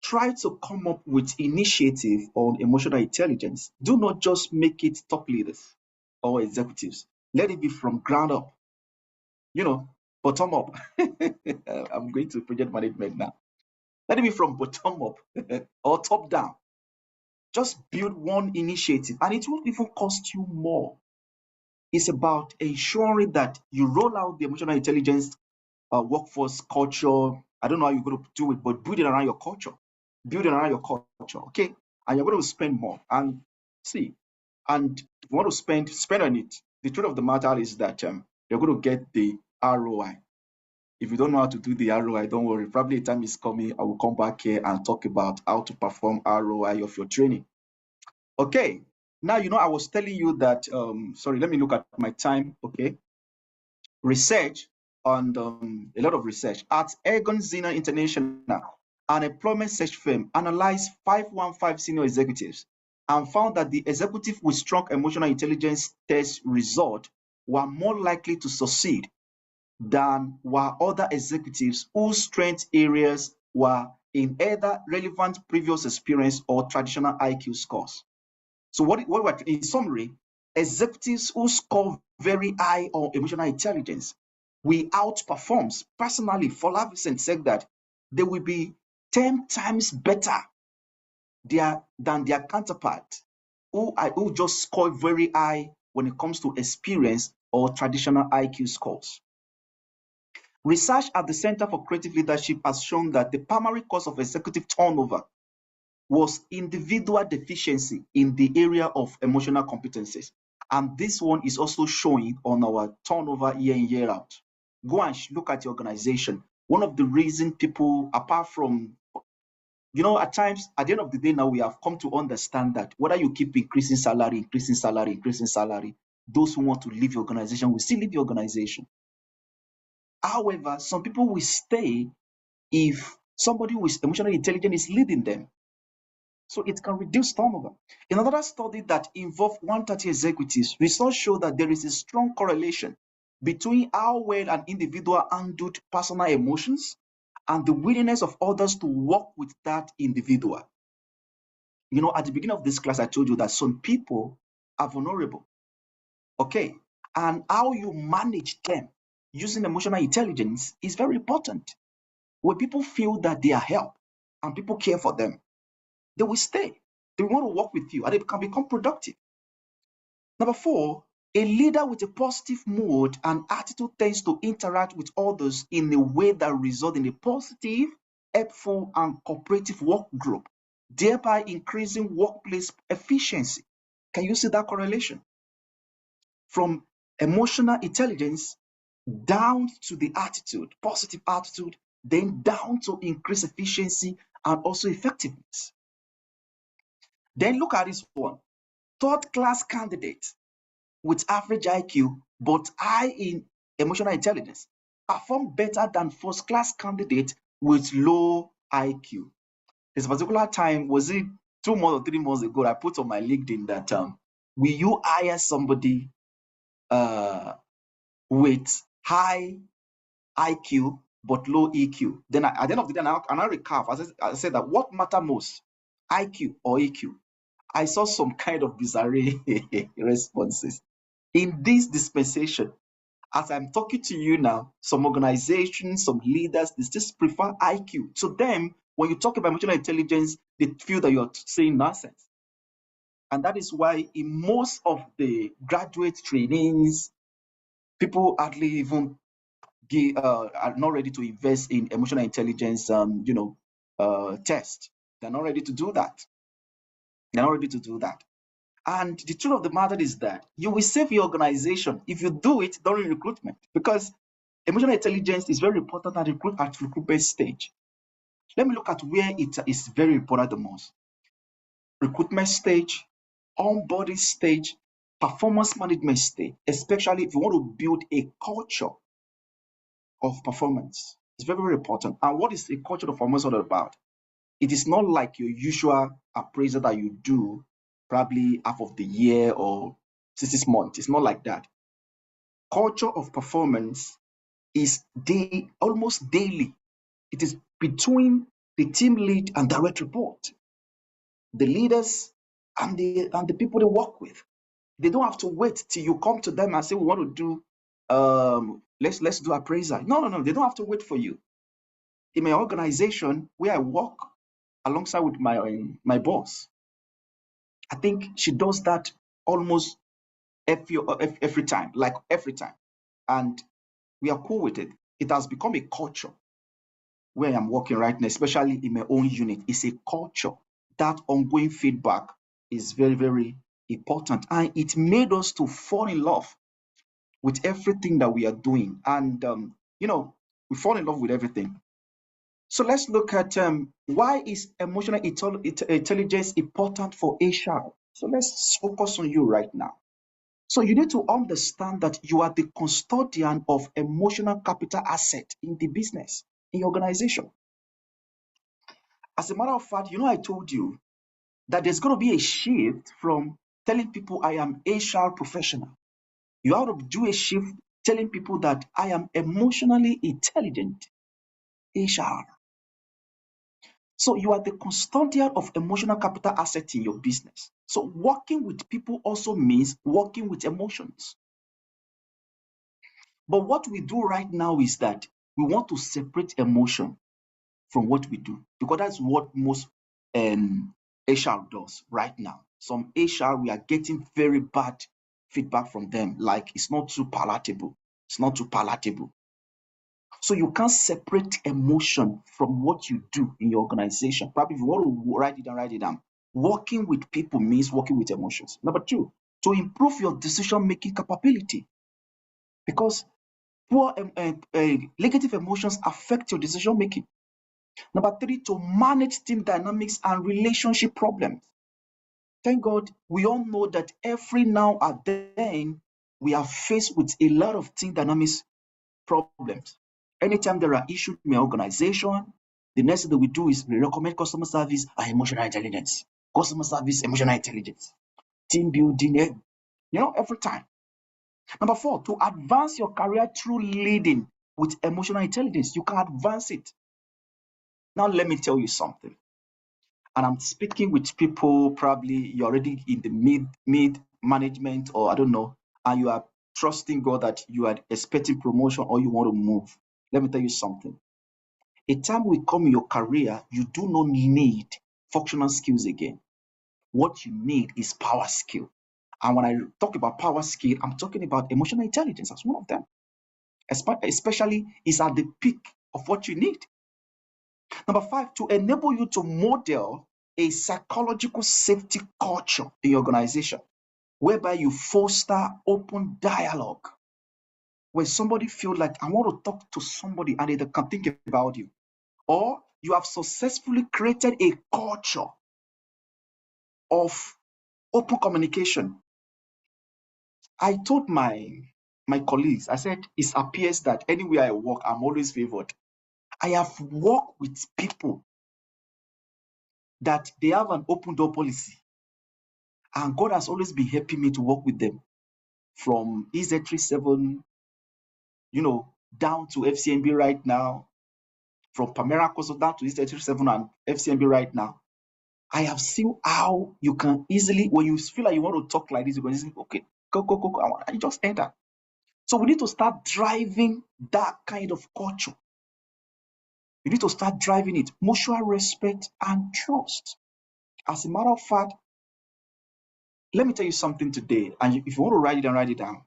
try to come up with initiative on emotional intelligence. Do not just make it top leaders or executives. Let it be from ground up, bottom up. I'm going to project management now. Let it be from bottom up or top down. Just build one initiative and it won't even cost you more. It's about ensuring that you roll out the emotional intelligence workforce culture. I don't know how you're going to do it, but build it around your culture. Build it around your culture, okay? And you're going to spend more. And see, and if you want to spend on it. The truth of the matter is that you're going to get the ROI. If you don't know how to do the ROI, don't worry. Probably a time is coming, I will come back here and talk about how to perform ROI of your training. Okay. Now, I was telling you that, sorry, let me look at my time. Okay. Research on a lot of research at Egon Zehner International, an employment search firm, analyzed 515 senior executives and found that the executive with strong emotional intelligence test result were more likely to succeed than were other executives whose strength areas were in either relevant previous experience or traditional IQ scores. So in summary, executives who score very high on emotional intelligence will outperform. Personally, Folavison said that they will be 10 times better than their counterpart who just score very high when it comes to experience or traditional IQ scores. Research at the Center for Creative Leadership has shown that the primary cause of executive turnover was individual deficiency in the area of emotional competencies. And this one is also showing on our turnover year in, year out. Go and look at your organization. One of the reasons people, apart from, at times, at the end of the day now, we have come to understand that whether you keep increasing salary, those who want to leave your organization will still leave your organization. However, some people will stay if somebody who is emotionally intelligent is leading them. So it can reduce turnover. In another study that involved 130 executives, research showed that there is a strong correlation between how well an individual handled personal emotions and the willingness of others to work with that individual. At the beginning of this class, I told you that some people are vulnerable. Okay. And how you manage them using emotional intelligence is very important. When people feel that they are helped and people care for them, they will stay. They want to work with you and they can become productive. Number 4, a leader with a positive mood and attitude tends to interact with others in a way that results in a positive helpful, and cooperative work group, thereby increasing workplace efficiency. Can you see that correlation? From emotional intelligence down to the attitude, positive attitude, then down to increase efficiency and also effectiveness. Then look at this one. Third class candidate with average IQ but high in emotional intelligence perform better than first class candidate with low IQ. There's a particular time, was it 2 months or 3 months ago, I put on my LinkedIn that will you hire somebody with high IQ but low EQ? Then at the end of the day, and I recap, I said that what matter most, IQ or EQ? I saw some kind of bizarre responses. In this dispensation, as I'm talking to you now, some organizations, some leaders, they just prefer IQ. To them, when you talk about emotional intelligence, they feel that you're saying nonsense. And that is why in most of the graduate trainings, people hardly even are not ready to invest in emotional intelligence, test. They're not ready to do that. They're not ready to do that. And the truth of the matter is that you will save your organization if you do it during recruitment, because emotional intelligence is very important at recruitment stage. Let me look at where it is very important the most. Recruitment stage, onboarding stage, performance management stage, especially if you want to build a culture of performance. It's very, very important. And what is a culture of performance all about? It is not like your usual appraisal that you do probably half of the year or 6 months. It's not like that. Culture of performance is almost daily. It is between the team lead and direct report, the leaders and the people they work with. They don't have to wait till you come to them and say, we want to do let's do appraisal. No, they don't have to wait for you. In my organization where I work alongside with my boss, I think she does that almost every time, like every time. And we are cool with it. It has become a culture where I'm working right now, especially in my own unit. It's a culture. That ongoing feedback is very, very important. And it made us to fall in love with everything that we are doing. And, we fall in love with everything. So let's look at why is emotional intelligence important for HR? So let's focus on you right now. So you need to understand that you are the custodian of emotional capital asset in the business, in your organization. As a matter of fact, I told you that there's going to be a shift from telling people I am HR professional. You have to do a shift telling people that I am emotionally intelligent HR. So you are the custodian of emotional capital asset in your business. So working with people also means working with emotions. But what we do right now is that we want to separate emotion from what we do, because that's what most HR does right now. Some HR, we are getting very bad feedback from them, like it's not too palatable. It's not too palatable. So you can't separate emotion from what you do in your organization. Probably if you want to write it down. Working with people means working with emotions. Number two, to improve your decision-making capability, because poor negative emotions affect your decision-making. Number three, to manage team dynamics and relationship problems. Thank God, we all know that every now and then we are faced with a lot of team dynamics problems. Anytime there are issues in my organization, the next thing that we do is we recommend customer service and emotional intelligence. Customer service, emotional intelligence. Team building, every time. Number four, to advance your career through leading with emotional intelligence. You can advance it. Now, let me tell you something. And I'm speaking with people, probably you're already in the mid management, or I don't know, and you are trusting God that you are expecting promotion or you want to move. Let me tell you something. A time will come in your career, you do not need functional skills again. What you need is power skill. And when I talk about power skill, I'm talking about emotional intelligence as one of them. Especially is at the peak of what you need. Number 5, to enable you to model a psychological safety culture in your organization, whereby you foster open dialogue. When somebody feels like, I want to talk to somebody and they can think about you, or you have successfully created a culture of open communication. I told my colleagues, I said, it appears that anywhere I work, I'm always favored. I have worked with people that they have an open door policy, and God has always been helping me to work with them, from EZ37, down to FCMB right now, from Pamera Koso down to EZ37 and FCMB right now. I have seen how you can easily, when you feel like you want to talk like this, you can say, okay, go, and you just enter. So we need to start driving that kind of culture. You need to start driving it, mutual respect and trust. As a matter of fact, let me tell you something today, and if you want to write it down, write it down.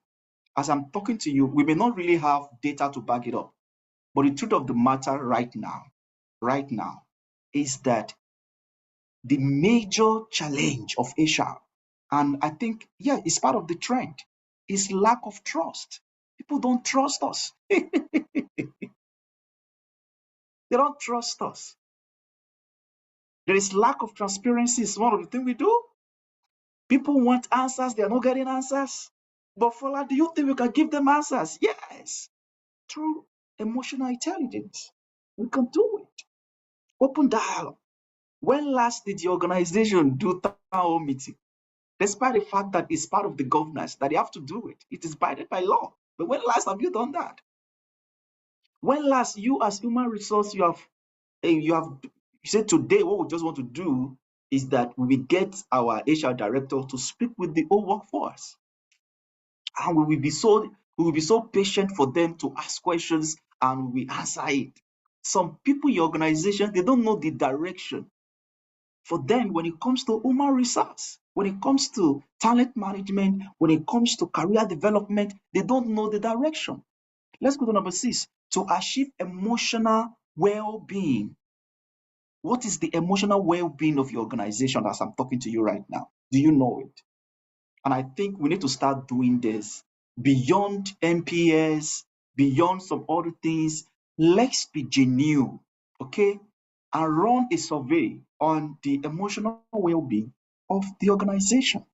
As I'm talking to you, we may not really have data to back it up, but the truth of the matter right now, is that the major challenge of HR, and I think, it's part of the trend, is lack of trust. People don't trust us. They don't trust us. There is lack of transparency. It's one of the things we do. People want answers. They are not getting answers. But Fola, do you think we can give them answers? Yes. Through emotional intelligence. We can do it. Open dialogue. When last did the organization do town hall meeting? Despite the fact that it's part of the governance, that they have to do it. It is guided by law. But when last have you done that? When last you as human resource, you said today what we just want to do is that we get our HR director to speak with the whole workforce. And we will be so patient for them to ask questions and we answer it. Some people in your organization, they don't know the direction. For them, when it comes to human resource, when it comes to talent management, when it comes to career development, they don't know the direction. Let's go to number 6. To achieve emotional well-being. What is the emotional well-being of your organization as I'm talking to you right now? Do you know it? And I think we need to start doing this beyond MPS, beyond some other things. Let's be genuine, okay? And run a survey on the emotional well-being of the organization.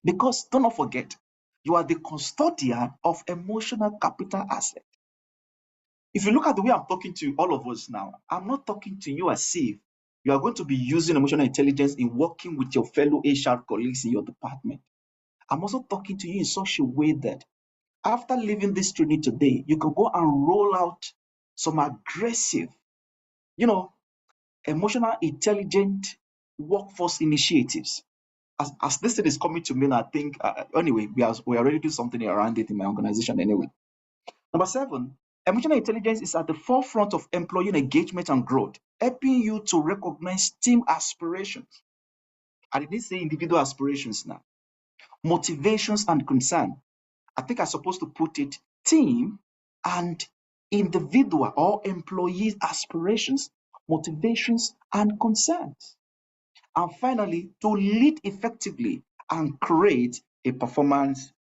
Because do not forget, you are the custodian of emotional capital asset. If you look at the way I'm talking to all of us now, I'm not talking to you as if you are going to be using emotional intelligence in working with your fellow HR colleagues in your department. I'm also talking to you in such a way that after leaving this training today, you can go and roll out some aggressive, emotional intelligent workforce initiatives. As this thing is coming to me, I think, anyway, we already do something around it in my organization anyway. Number 7, emotional intelligence is at the forefront of employee engagement and growth, helping you to recognize team aspirations. I didn't say individual aspirations now. Motivations and concern. I think I'm supposed to put it team and individual or employee aspirations, motivations, and concerns. And finally, to lead effectively and create a performance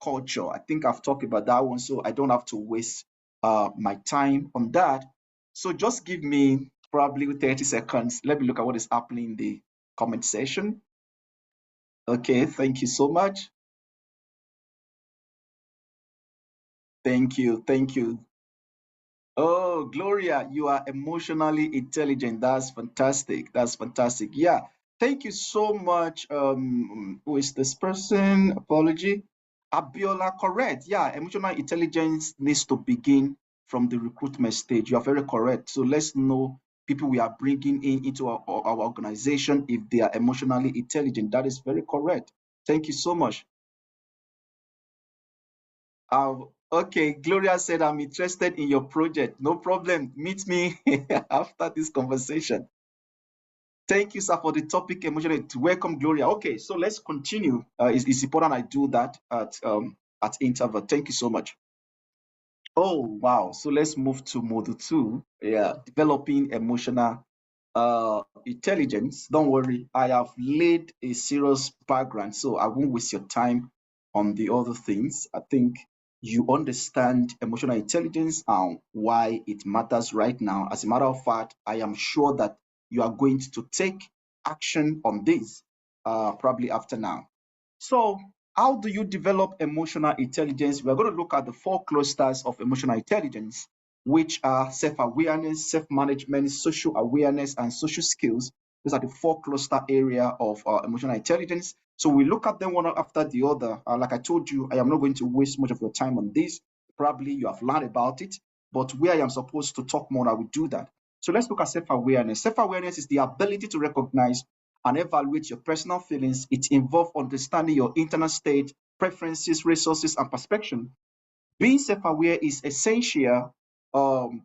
culture. I think I've talked about that one, so I don't have to waste my time on that. So just give me probably 30 seconds. Let me look at what is happening in the comment section. Okay, thank you so much. Thank you. Oh, Gloria, you are emotionally intelligent. That's fantastic. Yeah. Thank you so much. Who is this person? Apology. Abiola, correct. Yeah, emotional intelligence needs to begin from the recruitment stage. You are very correct. So let's know people we are bringing into our organization if they are emotionally intelligent. That is very correct. Thank you so much. Okay, Gloria said, I'm interested in your project. No problem. Meet me after this conversation. Thank you, sir, for the topic emotional. Welcome, Gloria. Okay, so let's continue. It's important I do that at interval. Thank you so much. Oh, wow. So let's move to module 2. Yeah, developing emotional intelligence. Don't worry, I have laid a serious background, so I won't waste your time on the other things. I think you understand emotional intelligence and why it matters right now. As a matter of fact, I am sure that you are going to take action on this probably after now. So, how do you develop emotional intelligence? We're going to look at the 4 clusters of emotional intelligence, which are self-awareness, self-management, social awareness, and social skills. These are the 4 cluster area of emotional intelligence. So we look at them one after the other. Like I told you, I am not going to waste much of your time on this. Probably you have learned about it, but where I am supposed to talk more, I will do that. So let's look at self-awareness. Self-awareness is the ability to recognize and evaluate your personal feelings. It involves understanding your internal state, preferences, resources, and perspective. Being self-aware is essential um,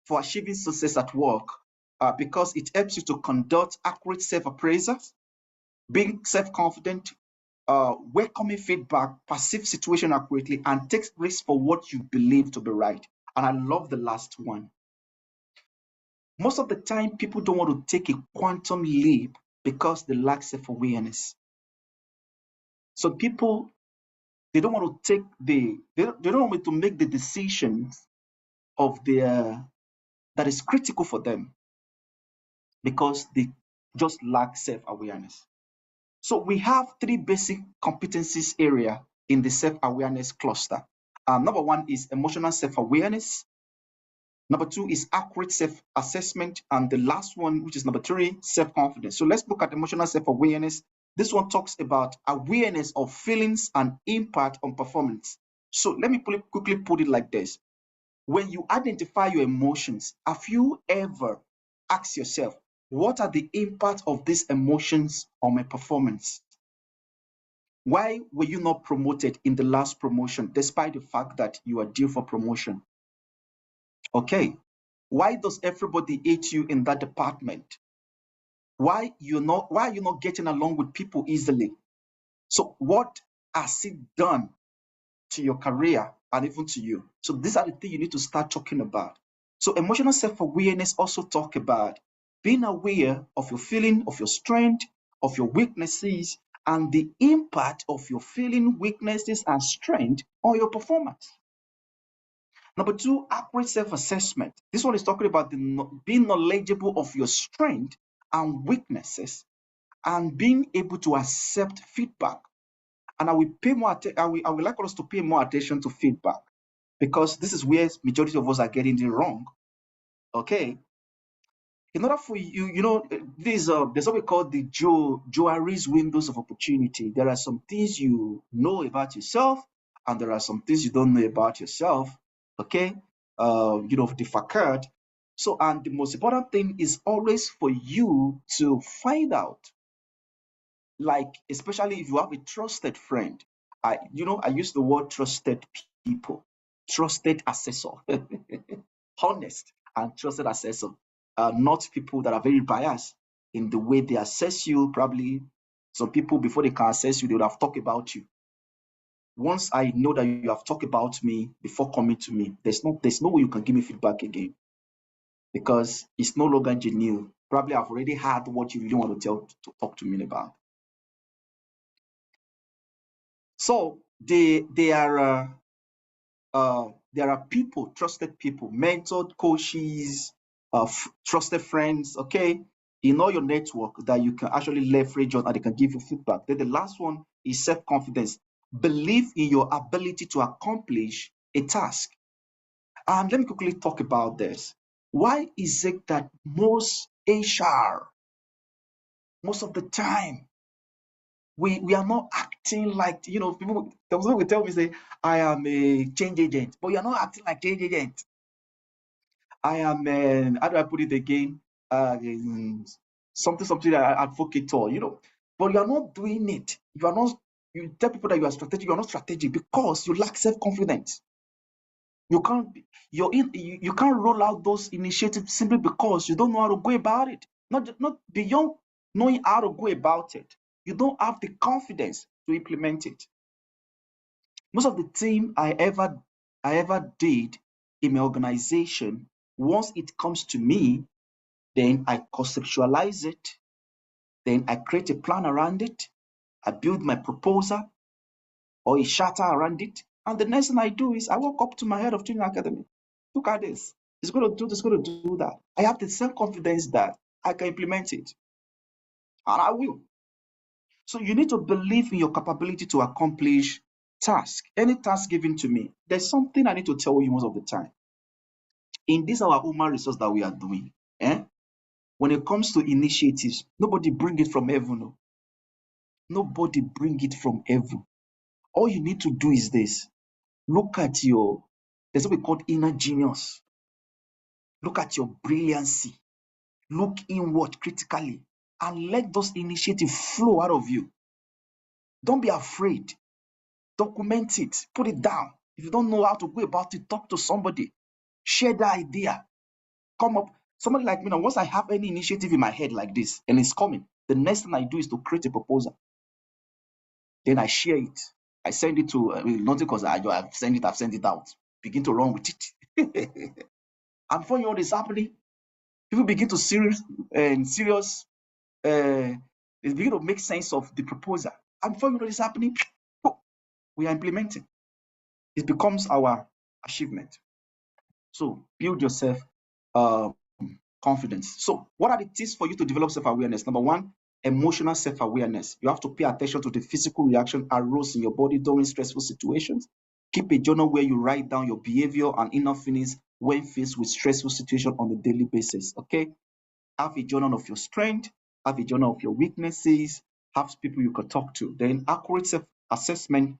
for achieving success at work because it helps you to conduct accurate self-appraisals, being self-confident, welcoming feedback, perceive situation accurately, and take risks for what you believe to be right. And I love the last one. Most of the time, people don't want to take a quantum leap because they lack self-awareness. So people, they don't want to take they don't want to make the decisions of their that is critical for them because they just lack self-awareness. So we have 3 basic competencies area in the self-awareness cluster. Number 1 is emotional self-awareness. Number 2 is accurate self-assessment. And the last one, which is number 3, self-confidence. So let's look at emotional self-awareness. This one talks about awareness of feelings and impact on performance. So let me quickly put it like this. When you identify your emotions, have you ever asked yourself, what are the impact of these emotions on my performance? Why were you not promoted in the last promotion despite the fact that you are due for promotion? Okay. Why does everybody hate you in that department? Why are you not getting along with people easily? So what has it done to your career and even to you? So these are the things you need to start talking about. So emotional self-awareness also talk about being aware of your feeling, of your strength, of your weaknesses, and the impact of your feeling, weaknesses, and strength on your performance. Number 2, accurate self-assessment. This one is talking about being knowledgeable of your strength and weaknesses and being able to accept feedback. And I will like us to pay more attention to feedback because this is where majority of us are getting it wrong. Okay. In order for there's what we call the Johari's windows of opportunity. There are some things you know about yourself, and there are some things you don't know about yourself. Okay, the facade. So, and the most important thing is always for you to find out, like especially if you have a trusted friend. I use the word trusted people, trusted assessor, honest and trusted assessor, not people that are very biased in the way they assess you. Probably some people, before they can assess you, they would have talked about you. Once I know that you have talked about me before coming to me, there's no way you can give me feedback again because it's no longer genuine. Probably I've already heard what you really want to talk to me about. So there are people, trusted people, mentored coaches, trusted friends, okay, in all your network that you can actually leverage on and they can give you feedback. Then the last one is self-confidence. Believe in your ability to accomplish a task. And let me quickly talk about this. Why is it that most HR, most of the time, we are not acting like, people, some will tell me, say, I am a change agent, but you're not acting like change agent. I am, how do I put it again? Something that I advocate for, but you are not doing it. You are not, you tell people that you are strategic, you are not strategic because you lack self-confidence. You can't, you can't roll out those initiatives simply because you don't know how to go about it. Not beyond knowing how to go about it. You don't have the confidence to implement it. Most of the team I ever I ever did in my organization, once it comes to me, then I conceptualize it, then I create a plan around it, I build my proposal or a charter around it, and the next thing I do is I walk up to my head of training academy. Look at this. It's going to do this, going to do that. I have the same confidence that I can implement it, and I will. So you need to believe in your capability to accomplish task. Any task given to me, there's something I need to tell you most of the time. In this our human resource that we are doing, when it comes to initiatives, nobody bring it from heaven. No. Nobody bring it from heaven. All you need to do is this. Look at there's what we call inner genius. Look at your brilliancy. Look inward critically and let those initiatives flow out of you. Don't be afraid. Document it. Put it down. If you don't know how to go about it, talk to somebody. Share the idea. Come up. Somebody like me now, once I have any initiative in my head like this and it's coming, the next thing I do is to create a proposal. Then I share it. I send it to, not because I've sent it out. Begin to run with it. And before you know what is happening, people begin to they begin to make sense of the proposal. And before you know what is happening, we are implementing. It becomes our achievement. So build yourself confidence. So what are the tips for you to develop self-awareness? Number one, emotional self-awareness. You have to pay attention to the physical reaction arose in your body during stressful situations. Keep a journal where you write down your behavior and inner feelings when faced with stressful situations on a daily basis. Okay? Have a journal of your strength, have a journal of your weaknesses, have people you can talk to. Then accurate self-assessment.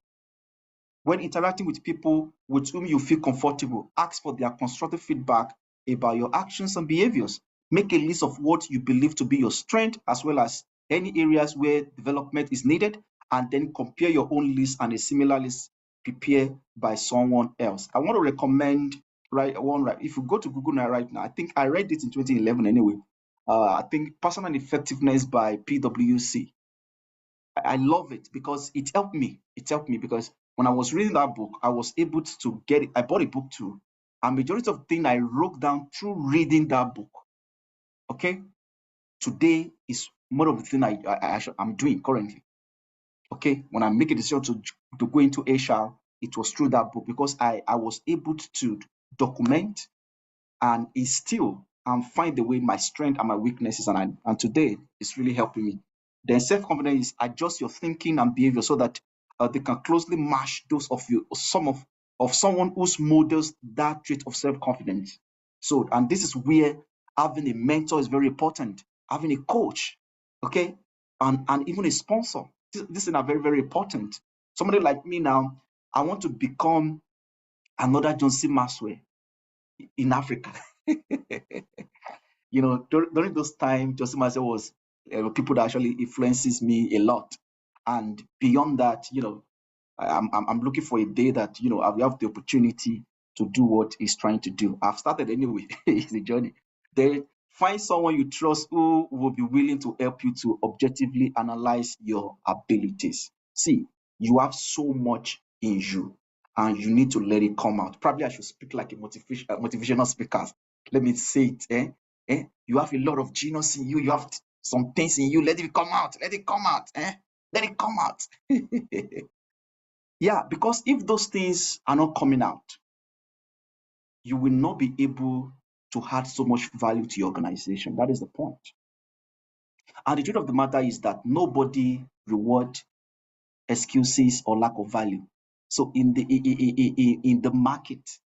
When interacting with people with whom you feel comfortable, ask for their constructive feedback about your actions and behaviors. Make a list of what you believe to be your strength as well as any areas where development is needed, and then compare your own list and a similar list prepared by someone else. I want to recommend if you go to Google now right now, I think I read it in 2011 anyway. I think Personal Effectiveness by PwC. I love it because it helped me. It helped me because when I was reading that book, I was able to get it. I bought a book too. And majority of things I wrote down through reading that book. Okay. Today is more of the thing I'm doing currently. Okay. When I make a decision to go into HR, it was through that book because I was able to document and instill and find the way my strength and my weaknesses, and today it's really helping me. Then self-confidence is adjust your thinking and behavior so that they can closely match those of you, of someone who's models that trait of self-confidence. So, and this is where having a mentor is very important, having a coach, okay, and even a sponsor. This is very, very important. Somebody like me now, I want to become another John C. Maxwell in Africa. During those times, Joseph Marcel was people that actually influences me a lot. And beyond that, I'm looking for a day that, I will have the opportunity to do what he's trying to do. I've started anyway. It's a journey. Then find someone you trust who will be willing to help you to objectively analyze your abilities. See, you have so much in you and you need to let it come out. Probably I should speak like a motivational speaker. Let me say it. You have a lot of genius in you. You have some things in you. Let it come out. Let it come out. Let it come out. Yeah, because if those things are not coming out, you will not be able to add so much value to your organization. That is the point. And the truth of the matter is that nobody reward excuses or lack of value. So in the market,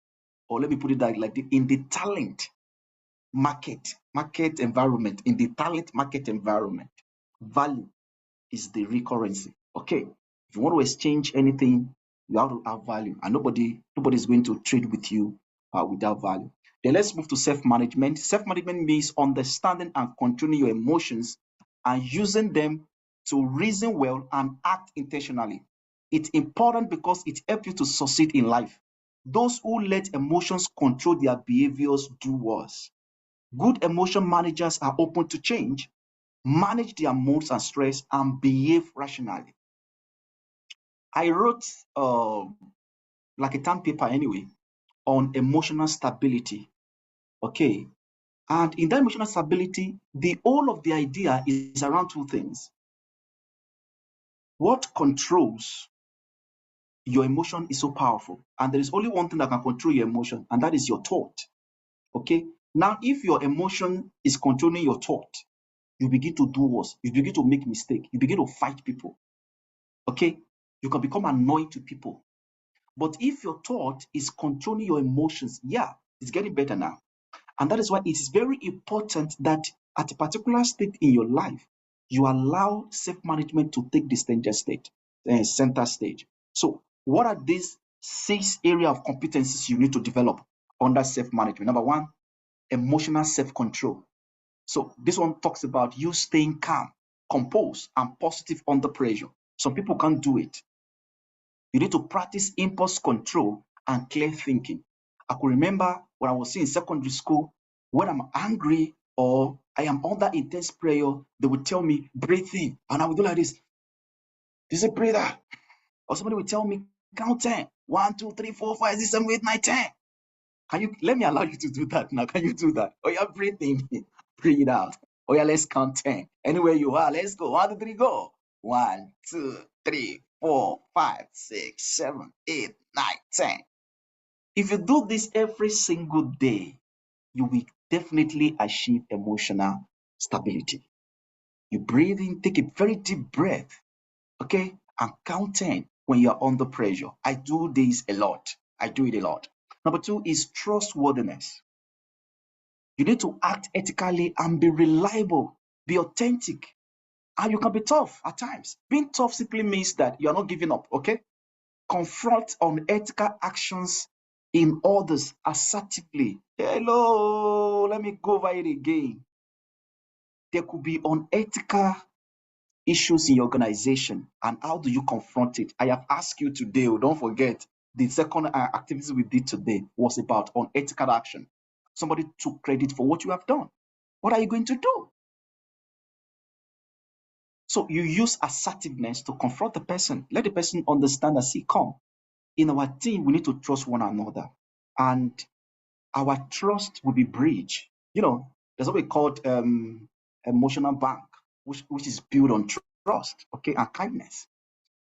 or let me put it like this, in the talent market environment, in the talent market environment, value is the recurrency. Okay, if you want to exchange anything, you have to have value, and nobody is going to trade with you without value. Then let's move to self-management. Self-management means understanding and controlling your emotions and using them to reason well and act intentionally. It's important because it helps you to succeed in life. Those who let emotions control their behaviors do worse. Good emotion managers are open to change, manage their moods and stress, and behave rationally. I wrote like a term paper anyway on emotional stability. Okay. And in that emotional stability, the whole of the idea is around two things. What controls your emotion is so powerful. And there is only one thing that can control your emotion, and that is your thought. Okay. Now, if your emotion is controlling your thought, you begin to do worse. You begin to make mistake. You begin to fight people. Okay. You can become annoying to people. But if your thought is controlling your emotions, yeah, it's getting better now. And that is why it is very important that at a particular state in your life, you allow self-management to take the center stage. So, what are these 6 areas of competencies you need to develop under self-management? Number one, emotional self-control. So, this one talks about you staying calm, composed, and positive under pressure. Some people can't do it. You need to practice impulse control and clear thinking. I could remember when I was in secondary school, when I'm angry or I am under intense prayer, they would tell me, breathe in. And I would do like this. This is a breather. Or somebody would tell me, count 10. 1, 2, 3, 4, 5, 6, 7, 8, 9, 10. Can you let me allow you to do that now? Can you do that? Oh, yeah, breathe in, breathe out. Oh, yeah, let's count 10. Anywhere you are, let's go. 1, 2, 3, go. 1, 2, 3, 4, 5, 6, 7, 8, 9, 10. If you do this every single day, you will definitely achieve emotional stability. You breathe in, take a very deep breath, okay, and count 10 when you are under pressure. I do this a lot. I do it a lot. Number 2 is trustworthiness. You need to act ethically and be reliable, be authentic, and you can be tough at times. Being tough simply means that you are not giving up, okay? Confront unethical actions in others assertively. Hello, let me go over it again. There could be unethical issues in your organization, and how do you confront it? I have asked you today, don't forget, the second activity we did today was about unethical action. Somebody took credit for what you have done. What are you going to do? So you use assertiveness to confront the person. Let the person understand that, see, come, in our team, we need to trust one another. And our trust will be bridged. There's what we call emotional bank, which is built on trust, okay, and kindness.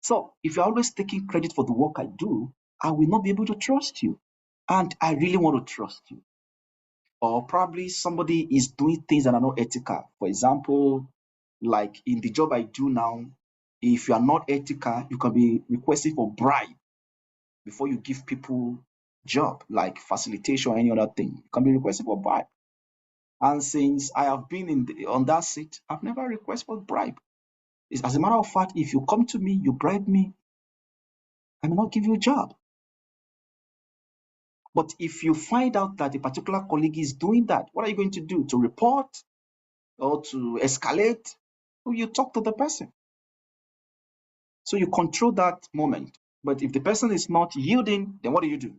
So if you're always taking credit for the work I do, I will not be able to trust you. And I really want to trust you. Or probably somebody is doing things that are not ethical. For example, like in the job I do now, if you are not ethical, you can be requesting for bribe before you give people job, like facilitation or any other thing. You can be requesting for bribe. And since I have been on that seat, I've never requested for bribe. As a matter of fact, if you come to me, you bribe me, I may not give you a job. But if you find out that a particular colleague is doing that, what are you going to do? To report or to escalate? Or you talk to the person. So you control that moment. But if the person is not yielding, then what do?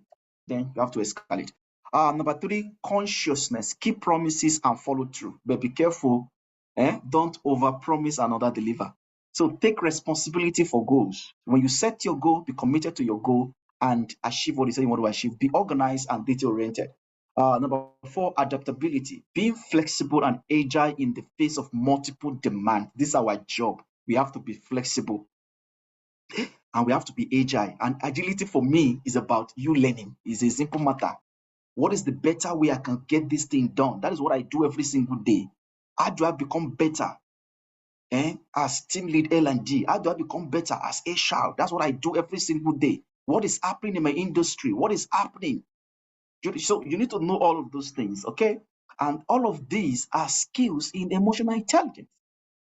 Then you have to escalate. Number 3, consciousness. Keep promises and follow through. But be careful. Don't overpromise and under-deliver. So take responsibility for goals. When you set your goal, be committed to your goal and achieve what you say you want to achieve. Be organized and detail-oriented. Number 4, adaptability. Being flexible and agile in the face of multiple demands. This is our job. We have to be flexible and we have to be agile. And agility for me is about you learning. It's a simple matter. What is the better way I can get this thing done? That is what I do every single day. How do I become better as team lead L&D? How do I become better as HR? That's what I do every single day. What is happening in my industry? What is happening? So you need to know all of those things, okay? And all of these are skills in emotional intelligence.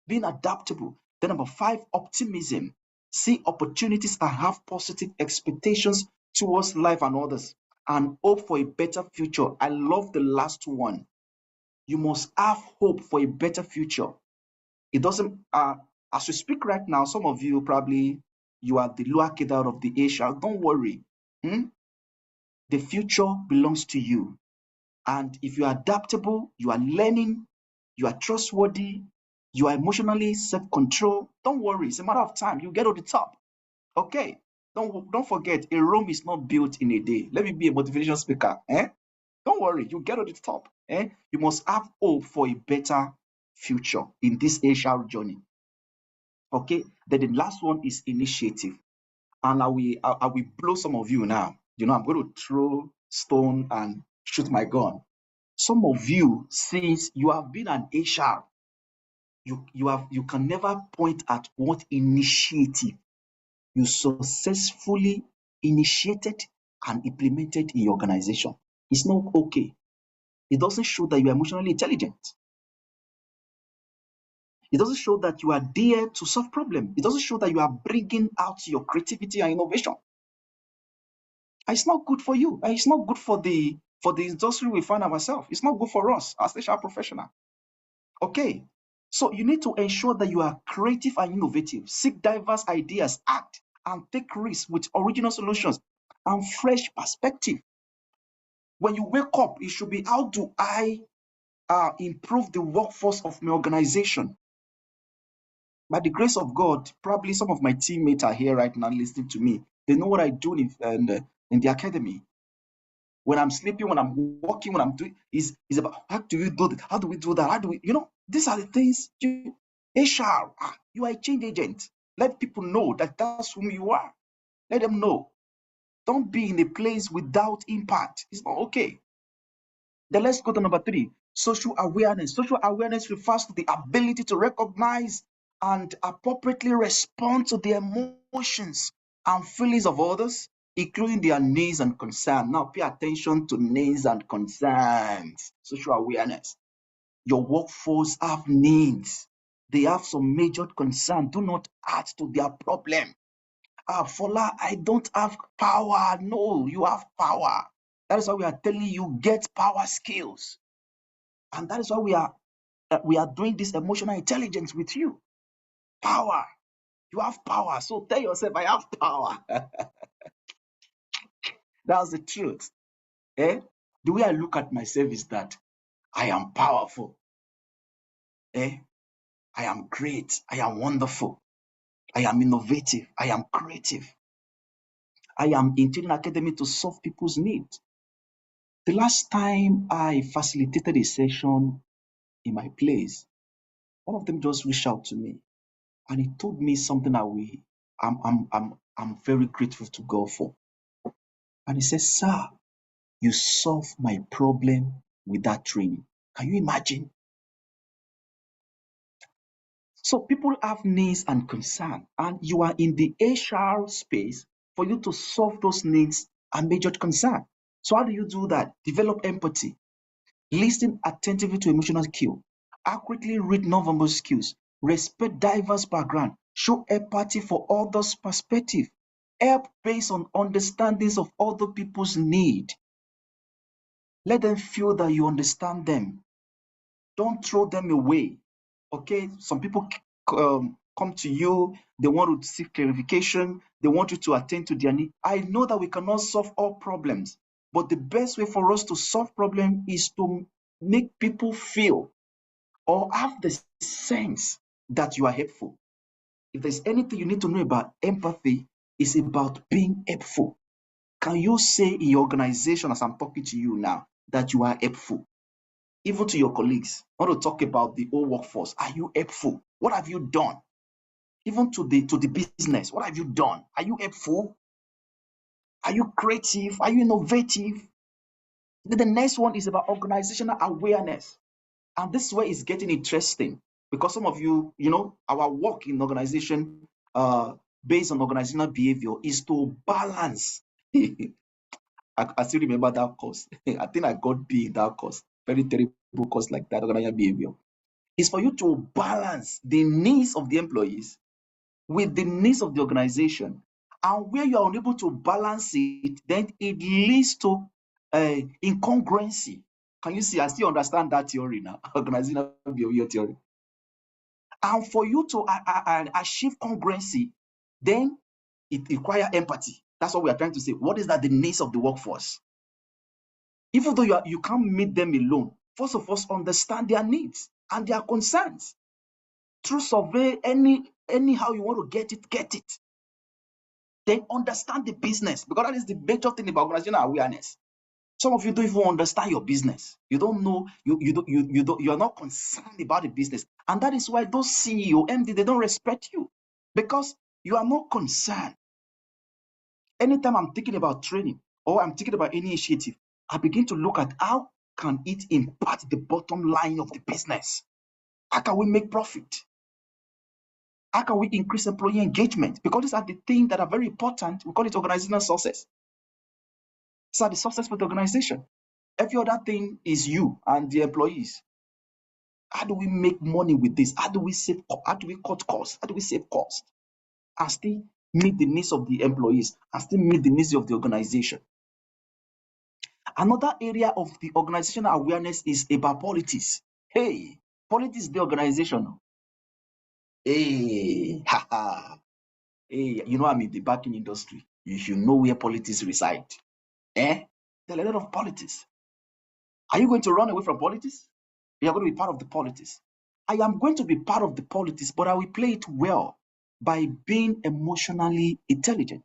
Being adaptable. Then number 5, optimism. See opportunities and have positive expectations towards life and others, and hope for a better future. I love the last one. You must have hope for a better future. It doesn't, as we speak right now, some of you probably, you are the lower cadre of the HR. Don't worry. The future belongs to you. And if you are adaptable, you are learning, you are trustworthy, you are emotionally self-controlled, don't worry. It's a matter of time. You get to the top. Okay. Don't forget, a Rome is not built in a day. Let me be a motivational speaker. Don't worry, you get on the top. You must have hope for a better future in this HR journey. Okay, then the last one is initiative. And I will blow some of you now. I'm going to throw stone and shoot my gun. Some of you, since you have been an HR, you can never point at what initiative you successfully initiated and implemented in your organization. It's not okay. It doesn't show that you are emotionally intelligent. It doesn't show that you are there to solve problems. It doesn't show that you are bringing out your creativity and innovation. It's not good for you. It's not good for the industry we find ourselves. It's not good for us as HR professional. Okay. So you need to ensure that you are creative and innovative. Seek diverse ideas, act and take risks with original solutions and fresh perspective. When you wake up, it should be, how do I improve the workforce of my organization? By the grace of God, probably some of my teammates are here right now listening to me. They know what I do in the academy. When I'm sleeping, when I'm walking, when I'm doing, is about how do you do that? How do we do that? How do we, these are the things. HR, you are a change agent. Let people know that that's whom you are. Let them know. Don't be in a place without impact. It's not okay. Then let's go to number 3, social awareness. Social awareness refers to the ability to recognize and appropriately respond to the emotions and feelings of others, including their needs and concerns. Now pay attention to needs and concerns. Social awareness. Your workforce have needs. They have some major concern. Do not add to their problem. Fola, I don't have power. No, you have power. That is why we are telling you, get power skills. And that is why we are doing this emotional intelligence with you. Power. You have power. So tell yourself, I have power. That's the truth. The way I look at myself is that I am powerful. I am great. I am wonderful. I am innovative. I am creative. I am in Training Academy to solve people's needs. The last time I facilitated a session in my place, one of them just reached out to me and he told me something that I'm very grateful to God for. And he said, "Sir, you solved my problem with that training." Can you imagine? So people have needs and concern, and you are in the HR space for you to solve those needs and major concern. So how do you do that? Develop empathy, listen attentively to emotional skill, accurately read nonverbal skills, respect diverse background, show empathy for others' perspective, help based on understandings of other people's need. Let them feel that you understand them. Don't throw them away. Okay, some people come to you, they want to seek clarification, they want you to attend to their need. I know that we cannot solve all problems, but the best way for us to solve problems is to make people feel or have the sense that you are helpful. If there's anything you need to know about empathy, it's about being helpful. Can you say in your organization, as I'm talking to you now, that you are helpful? Even to your colleagues, I want to talk about the whole workforce. Are you helpful? What have you done? Even to the business, what have you done? Are you helpful? Are you creative? Are you innovative? Then the next one is about organizational awareness. And this is where it's getting interesting because some of you, our work in organization based on organizational behavior is to balance. I still remember that course. I think I got B in that course. Very terrible course like that, organizational behavior. Is for you to balance the needs of the employees with the needs of the organization. And where you are unable to balance it, then it leads to incongruency. Can you see? I still understand that theory now, organizational behavior theory. And for you to achieve congruency, then it requires empathy. That's what we are trying to say. What is that? The needs of the workforce. Even though you can't meet them alone, first of all, understand their needs and their concerns. Through survey, anyhow you want to get it, get it. Then understand the business, because that is the major thing about organizational awareness. Some of you don't even understand your business. You don't know, you are not concerned about the business. And that is why those CEO, MD, they don't respect you, because you are not concerned. Anytime I'm thinking about training or I'm thinking about any initiative, I begin to look at how can it impact the bottom line of the business? How can we make profit? How can we increase employee engagement? Because these are the things that are very important. We call it organizational success. These are the success for the organization. Every other thing is you and the employees. How do we make money with this? How do we save? How do we cut costs? How do we save costs and still meet the needs of the employees and still meet the needs of the organization? Another area of the organizational awareness is about politics. Hey, politics is the organization. Hey, haha. Hey, you know I'm in the banking industry. If you know where politics reside, there are a lot of politics. Are you going to run away from politics? You are going to be part of the politics. I am going to be part of the politics, but I will play it well by being emotionally intelligent.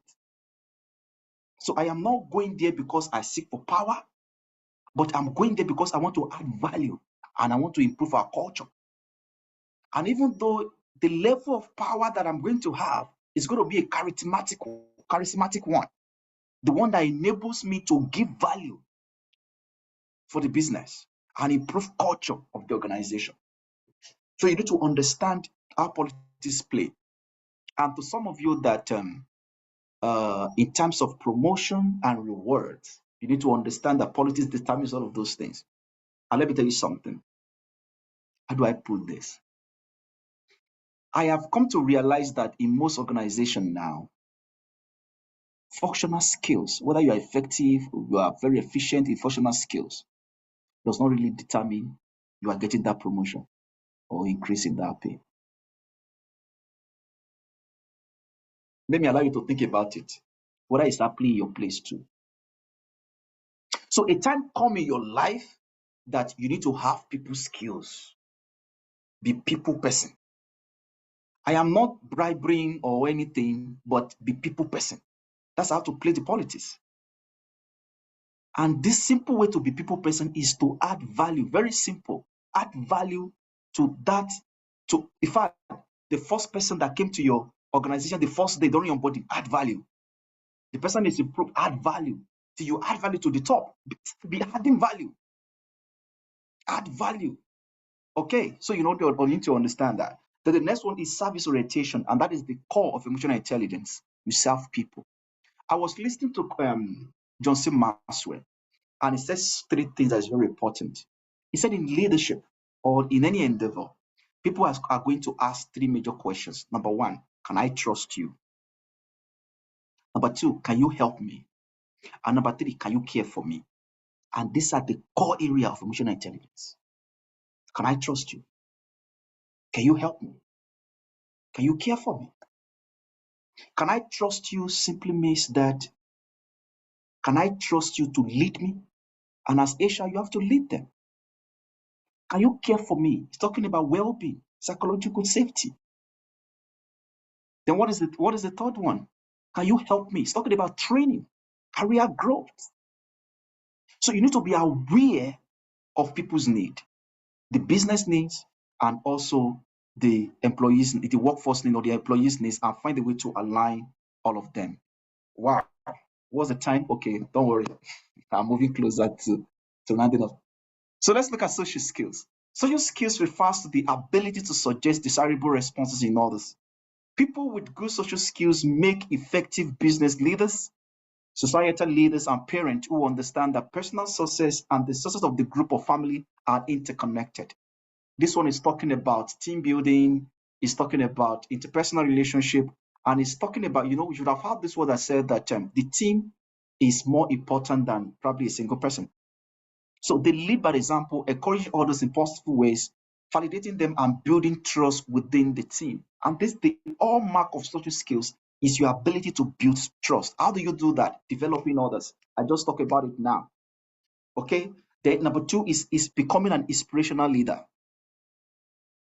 So I am not going there because I seek for power, but I'm going there because I want to add value and I want to improve our culture. And even though the level of power that I'm going to have is going to be a charismatic one, the one that enables me to give value for the business and improve culture of the organization. So you need to understand how politics play. And to some of you that in terms of promotion and rewards, you need to understand that politics determines all of those things. And let me tell you something. How do I put this? I have come to realize that in most organizations now, functional skills, whether you are effective, you are very efficient in functional skills, does not really determine you are getting that promotion or increasing that pay. Let me allow you to think about it, whether it's happening in your place too. So a time come in your life that you need to have people skills, be people person. I am not bribing or anything, but be people person. That's how to play the politics. And this simple way to be people person is to add value. Very simple. Add value to that. In fact, the first person that came to your organization, the first day during your body, add value. The person is improved, add value. Till you add value to the top, be adding value. Add value. Okay, so you need to understand that. Then the next one is service orientation, and that is the core of emotional intelligence. You serve people. I was listening to John C. Maxwell, and he says three things that is very important. He said in leadership or in any endeavor, people are going to ask three major questions. Number one, can I trust you? Number two, can you help me? And number three, can you care for me? And these are the core area of emotional intelligence. Can I trust you? Can you help me? Can you care for me? Can I trust you simply means that, can I trust you to lead me? And as HR, you have to lead them. Can you care for me? It's talking about well-being, psychological safety. Then what is the third one? Can you help me? It's talking about training, career growth. So you need to be aware of people's need, the business needs, and also the employees, the workforce need or the employees' needs, and find a way to align all of them. Wow. What's the time? Okay, don't worry. I'm moving closer to rounding up. So let's look at social skills. Social skills refers to the ability to suggest desirable responses in others. People with good social skills make effective business leaders, societal leaders, and parents who understand that personal success and the success of the group or family are interconnected. This one is talking about team building, it's talking about interpersonal relationship, and it's talking about, we should have had this word that said that the team is more important than probably a single person. So they lead by example, encouraging others in positive ways, validating them and building trust within the team. And the hallmark of social skills is your ability to build trust. How do you do that? Developing others. I just talked about it now. Okay. Then number two is becoming an inspirational leader.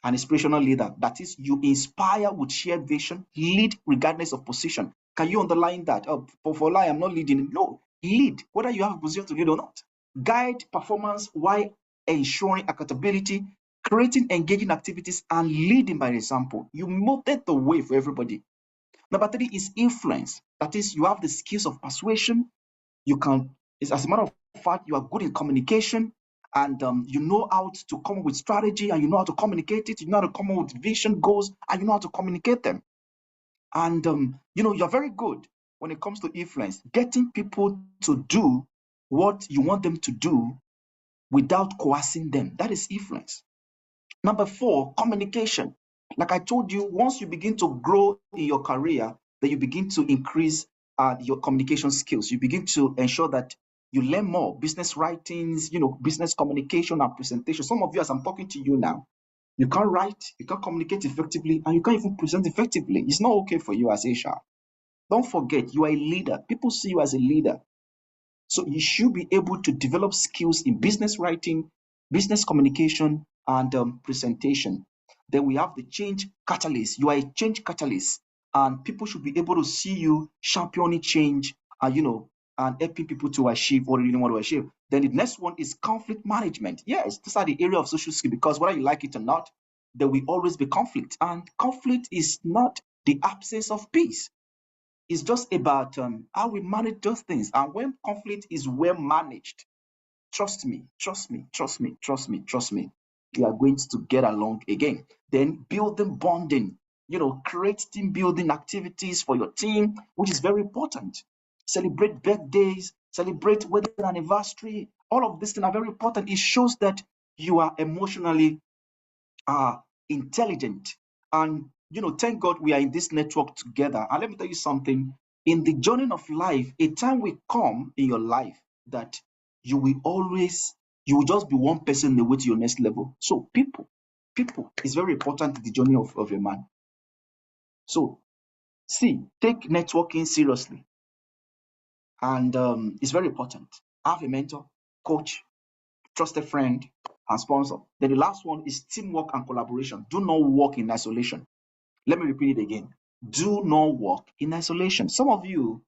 An inspirational leader, that is, you inspire with shared vision, lead regardless of position. Can you underline that? Oh, for lie, I'm not leading. No, lead, whether you have a position to lead or not. Guide performance while ensuring accountability, creating engaging activities, and leading by example. You molded the way for everybody. Number 3 is influence. That is, you have the skills of persuasion. You can, as a matter of fact, you are good in communication, and you know how to come up with strategy, and you know how to communicate it. You know how to come up with vision, goals, and you know how to communicate them. And you're very good when it comes to influence, getting people to do what you want them to do without coercing them. That is influence. Number 4, communication. Like I told you, once you begin to grow in your career, then you begin to increase your communication skills. You begin to ensure that you learn more business writings, business communication and presentation. Some of you, as I'm talking to you now, you can't write, you can't communicate effectively, and you can't even present effectively. It's not okay for you as HR. Don't forget, you are a leader. People see you as a leader. So you should be able to develop skills in business writing, business communication, and presentation. Then we have the change catalyst. You are a change catalyst, and people should be able to see you championing change, and helping people to achieve what they really want to achieve. Then the next one is conflict management. Yes, these are the area of social skill, because whether you like it or not, there will always be conflict, and conflict is not the absence of peace. It's just about how we manage those things. And when conflict is well managed, trust me, trust me, trust me, trust me, trust me, you are going to get along again. Then building bonding, create team building activities for your team, which is very important. Celebrate birthdays, celebrate wedding anniversary. All of these things are very important. It shows that you are emotionally intelligent. And thank God we are in this network together. And let me tell you something, in the journey of life, a time will come in your life that you will just be one person away to your next level. So people is very important in the journey of a man. So take networking seriously, and it's very important. Have a mentor, coach, trusted friend, and sponsor. Then the last one is teamwork and collaboration. Do not work in isolation. Let me repeat it again. Do not work in isolation. Some of you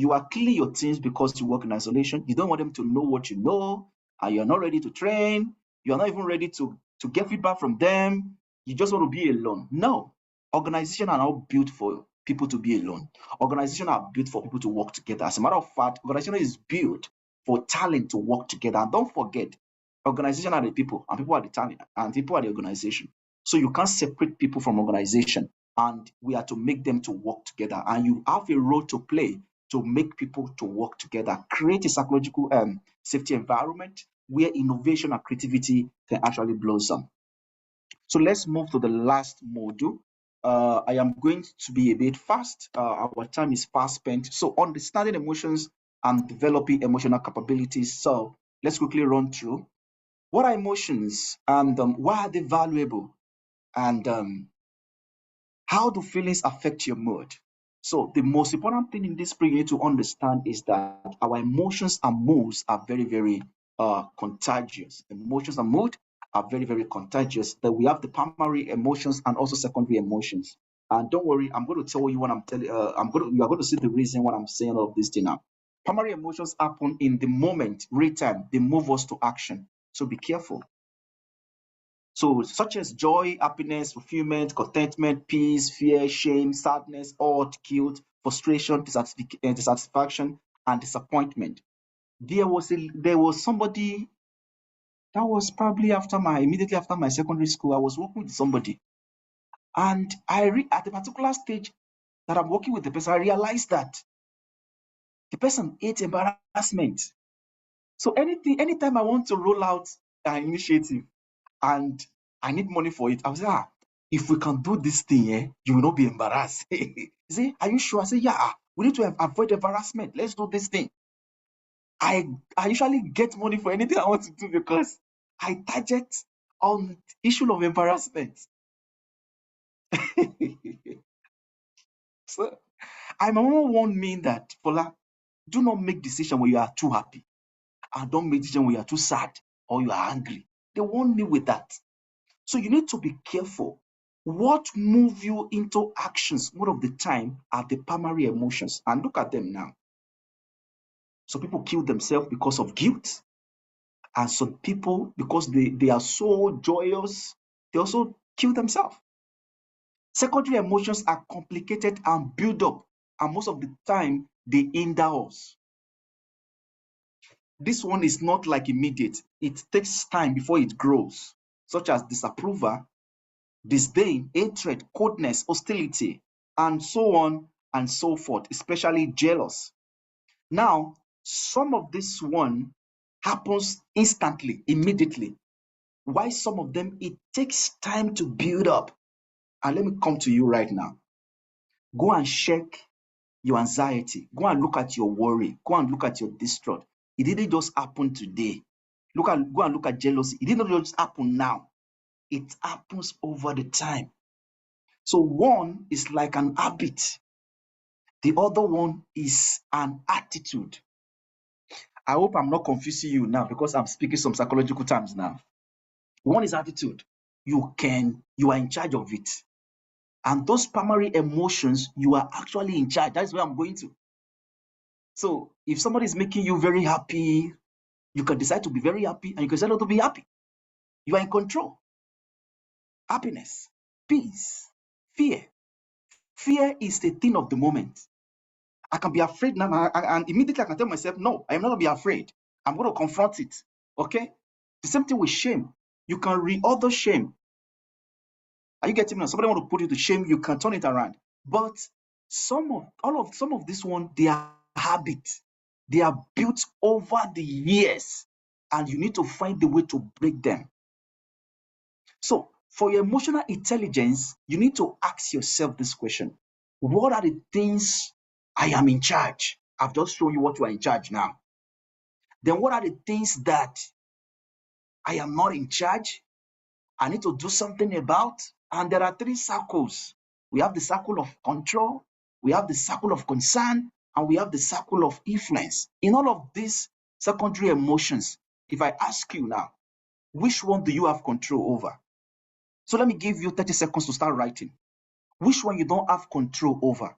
are killing your teams because you work in isolation. You don't want them to know what you know, and you're not ready to train. You're not even ready to get feedback from them. You just want to be alone. No. Organizations are not built for people to be alone. Organizations are built for people to work together. As a matter of fact, organization is built for talent to work together. And don't forget, organization are the people, and people are the talent, and people are the organization. So you can't separate people from organization, and we are to make them to work together. And you have a role to play to make people to work together. Create a psychological safety environment where innovation and creativity can actually blossom. So let's move to the last module. I am going to be a bit fast. Our time is fast spent. So understanding emotions and developing emotional capabilities. So let's quickly run through. What are emotions, and why are they valuable? And how do feelings affect your mood? So the most important thing in this you need to understand is that our emotions and moods are very, very contagious. Emotions and mood are very, very contagious. That we have the primary emotions and also secondary emotions. And don't worry, I'm going to tell you what I'm telling. You are going to see the reason why I'm saying all of this thing now. Primary emotions happen in the moment, real time. They move us to action. So be careful. So, such as joy, happiness, fulfillment, contentment, peace, fear, shame, sadness, awe, guilt, frustration, dissatisfaction, and disappointment. There was somebody that was probably immediately after my secondary school. I was working with somebody, and at a particular stage that I'm working with the person, I realized that the person hates embarrassment. So anytime I want to roll out an initiative and I need money for it, I was like, if we can do this thing, you will not be embarrassed. He say, are you sure? I say, yeah, we need to avoid embarrassment. Let's do this thing. I usually get money for anything I want to do because I target on the issue of embarrassment. So my mom warned me that, Fola, do not make decision when you are too happy, and don't make decision when you are too sad or you are angry. They warned me with that. So you need to be careful. What move you into actions most of the time are the primary emotions. And look at them now. Some people kill themselves because of guilt. And some people, because they are so joyous, they also kill themselves. Secondary emotions are complicated and build up. And most of the time, they hinder us. This one is not like immediate. It takes time before it grows, such as disapproval, disdain, hatred, coldness, hostility, and so on and so forth, especially jealous. Now, some of this one happens instantly, immediately. Why some of them, it takes time to build up. And let me come to you right now. Go and check your anxiety. Go and look at your worry. Go and look at your distraught. It didn't just happen today. Go and look at jealousy. It didn't just happen now. It happens over the time. So one is like an habit. The other one is an attitude. I hope I'm not confusing you now because I'm speaking some psychological terms now. One is attitude. You are in charge of it. And those primary emotions, you are actually in charge. That's where I'm going to. So if somebody is making you very happy, you can decide to be very happy and you can decide not to be happy. You are in control. Happiness, peace, fear. Fear is the thing of the moment. I can be afraid now and immediately I can tell myself, no, I am not going to be afraid. I'm going to confront it. Okay? The same thing with shame. You can reorder shame. Are you getting me? Somebody want to put you to shame, you can turn it around. But some of this one, they are habits. They are built over the years, and you need to find the way to break them. So for your emotional intelligence, you need to ask yourself this question. What are the things I am in charge? I've just shown you what you are in charge now. Then what are the things that I am not in charge? I need to do something about. And there are three circles. We have the circle of control, we have the circle of concern, and we have the circle of influence. In all of these secondary emotions, if I ask you now, which one do you have control over? So let me give you 30 seconds to start writing. Which one you don't have control over?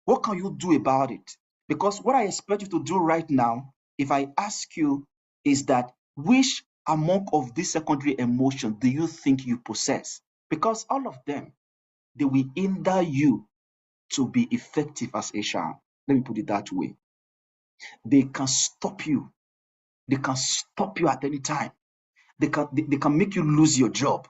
What can you do about it? Because what I expect you to do right now, if I ask you, is that which among of these secondary emotions do you think you possess? Because all of them, they will hinder you to be effective as HR. Let me put it that way. They can stop you. They can stop you at any time. They can make you lose your job.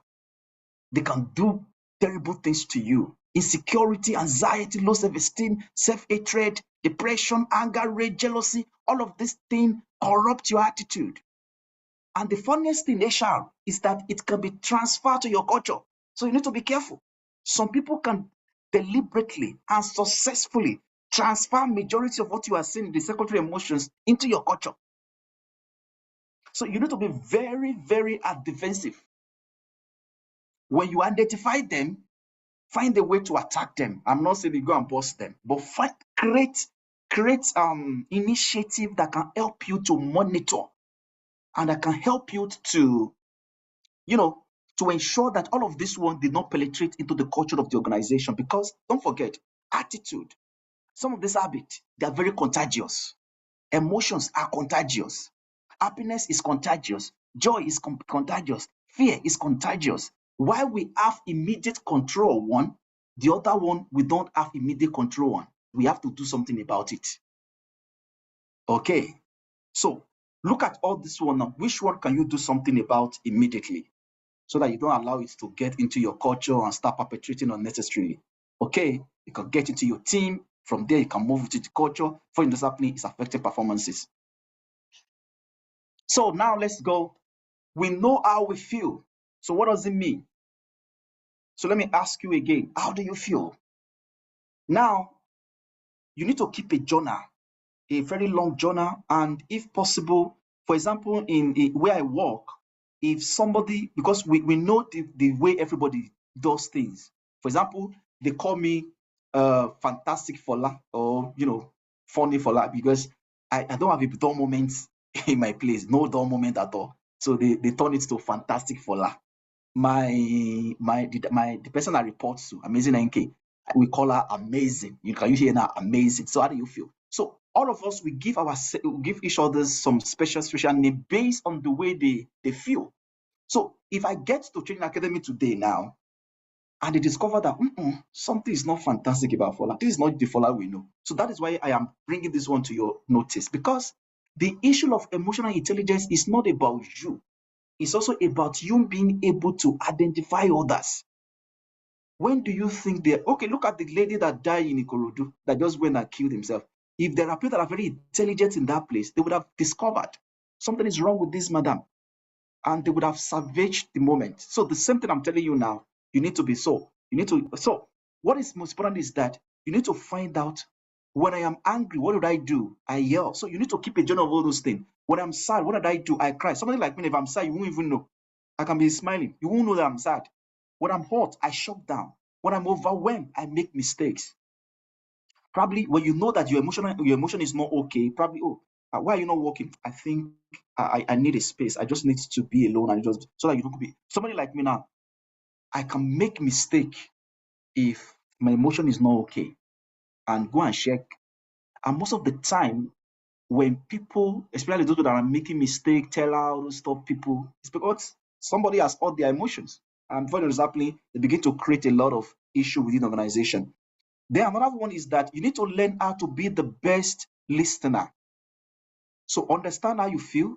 They can do terrible things to you. Insecurity, anxiety, low self-esteem, self-hatred, depression, anger, rage, jealousy, all of these things corrupt your attitude. And the funniest thing, HR, is that it can be transferred to your culture. So you need to be careful. Some people can deliberately and successfully transfer majority of what you are seeing in the secondary emotions into your culture. So you need to be very, very defensive. When you identify them, find a way to attack them. I'm not saying you go and bust them, but create initiative that can help you to monitor and that can help you to, to ensure that all of this one did not penetrate into the culture of the organization. Because don't forget, attitude, some of these habits, they are very contagious. Emotions are contagious. Happiness is contagious. Joy is contagious. Fear is contagious. While we have immediate control one, the other one we don't have immediate control on. We have to do something about it. Okay, so look at all this one now. Which one can you do something about immediately so that you don't allow it to get into your culture and start perpetrating unnecessarily? Okay, you can get into your team. From there, you can move to the culture. For what's happening is affecting performances. So now let's go. We know how we feel. So what does it mean? So let me ask you again, how do you feel? Now, you need to keep a journal, a very long journal, and if possible, for example, in where I work, if somebody, because we know the way everybody does things. For example, they call me fantastic Fola, or funny Fola, because I don't have a dull moment in my place, no dull moment at all. So they turn it to fantastic Fola. the person I report to, Amazing NK, we call her Amazing. Can you hear now? Amazing. So how do you feel? So all of us, we give each other some special name based on the way they feel. So if I get to Training Academy today now, and they discover that something is not fantastic about Fola, this is not the Fola we know. So that is why I am bringing this one to your notice, because the issue of emotional intelligence is not about you. It's also about you being able to identify others. When do you think okay, look at the lady that died in Ikorodu, that just went and killed himself. If there are people that are very intelligent in that place, they would have discovered something is wrong with this madam, and they would have salvaged the moment. So the same thing I'm telling you now, you need to be so. So what is most important is that you need to find out, when I am angry, what did I do? I yell. So you need to keep a journal of all those things. When I'm sad, what did I do? I cry. Somebody like me, if I'm sad, you won't even know. I can be smiling. You won't know that I'm sad. When I'm hot, I shut down. When I'm overwhelmed, I make mistakes. Probably when you know that your emotion is not okay, probably, why are you not working? I think I need a space. I just need to be alone, and just so that you don't be somebody like me now. I can make mistake if my emotion is not okay, and go and check. And most of the time, when people, especially those that are making mistake, tell out those stuff, people, it's because somebody has hurt their emotions, and before it's happening, they begin to create a lot of issue within the organization. Then another one is that you need to learn how to be the best listener. So understand how you feel.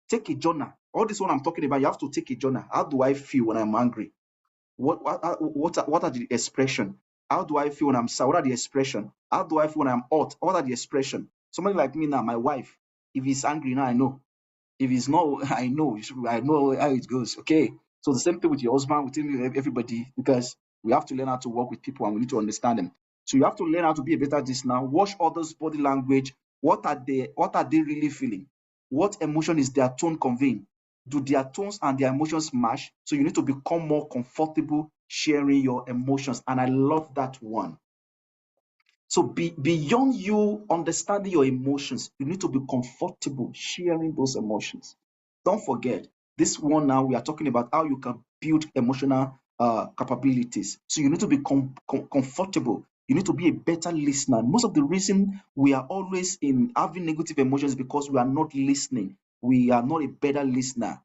Take a journal. All this one I'm talking about, you have to take a journal. How do I feel when I'm angry? What are the expression? How do I feel when I'm sad? What are the expression? How do I feel when I'm hot? What are the expression? Somebody like me now, my wife, if he's angry now, I know. If it's not, I know. I know how it goes. Okay. So the same thing with your husband, with everybody, because we have to learn how to work with people and we need to understand them. So you have to learn how to be a better listener. Watch others' body language. What are they really feeling? What emotion is their tone conveying? Do their tones and their emotions match? So you need to become more comfortable sharing your emotions. And I love that one. So beyond you understanding your emotions, you need to be comfortable sharing those emotions. Don't forget, this one now we are talking about how you can build emotional capabilities. So you need to be comfortable. You need to be a better listener. Most of the reason we are always in having negative emotions is because we are not listening. We are not a better listener.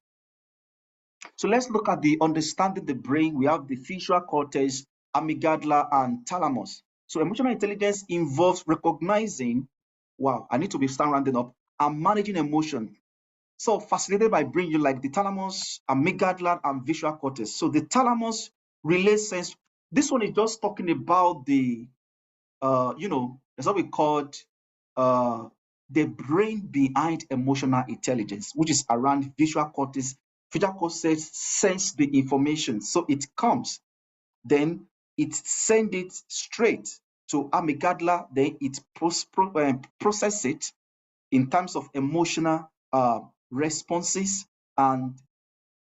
So let's look at the understanding the brain. We have the visual cortex, amygdala, and thalamus. So emotional intelligence involves recognizing, wow, I need to be start rounding up, and managing emotion. So facilitated by brain, you like the thalamus, amygdala, and visual cortex. So the thalamus relays sense. This one is just talking about the, that's what we called the brain behind emotional intelligence, which is around visual cortex. Visual cortex sends the information, so it comes, then it sends it straight to amygdala, then it process it in terms of emotional responses, and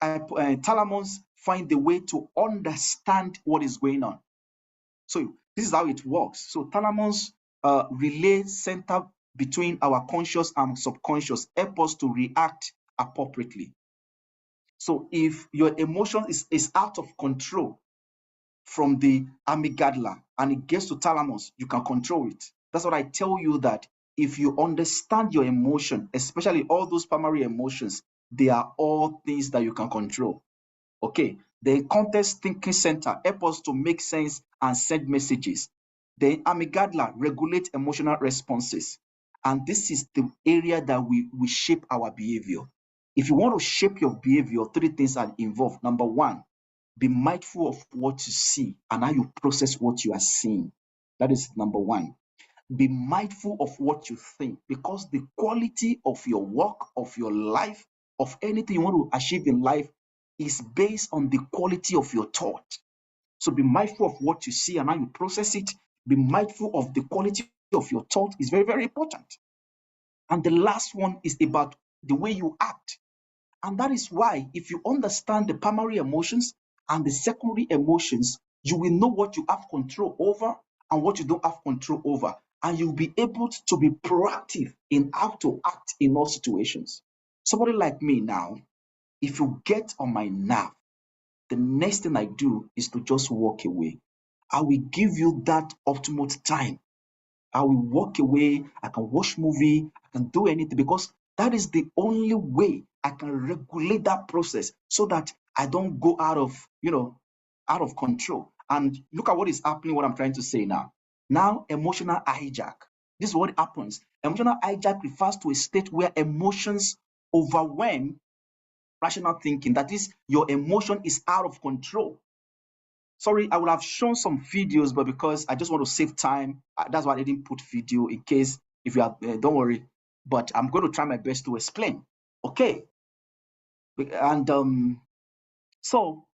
thalamus find the way to understand what is going on. So this is how it works. So thalamus relay center between our conscious and subconscious, help us to react appropriately. So if your emotion is out of control from the amygdala and it gets to thalamus, you can control it. That's what I tell you, that if you understand your emotion, especially all those primary emotions, they are all things that you can control. Okay, the context thinking center help us to make sense and send messages. The amygdala regulate emotional responses. And this is the area that we shape our behavior. If you want to shape your behavior, three things are involved. Number one, be mindful of what you see and how you process what you are seeing. That is number one. Be mindful of what you think, because the quality of your work, of your life, of anything you want to achieve in life is based on the quality of your thought. So be mindful of what you see and how you process it. Be mindful of the quality of your thought is very, very important. And the last one is about the way you act. And that is why, if you understand the primary emotions and the secondary emotions, you will know what you have control over and what you don't have control over. And you'll be able to be proactive in how to act in all situations. Somebody like me now, if you get on my nerve, the next thing I do is to just walk away. I will give you that optimal time. I will walk away, I can watch movie, I can do anything, because that is the only way I can regulate that process so that I don't go out of, out of control. And look at what is happening, what I'm trying to say now. Now, emotional hijack. This is what happens. Emotional hijack refers to a state where emotions overwhelm rational thinking. That is, your emotion is out of control. Sorry, I would have shown some videos, but because I just want to save time, that's why I didn't put video in case if you are, don't worry. But I'm going to try my best to explain. Okay. And so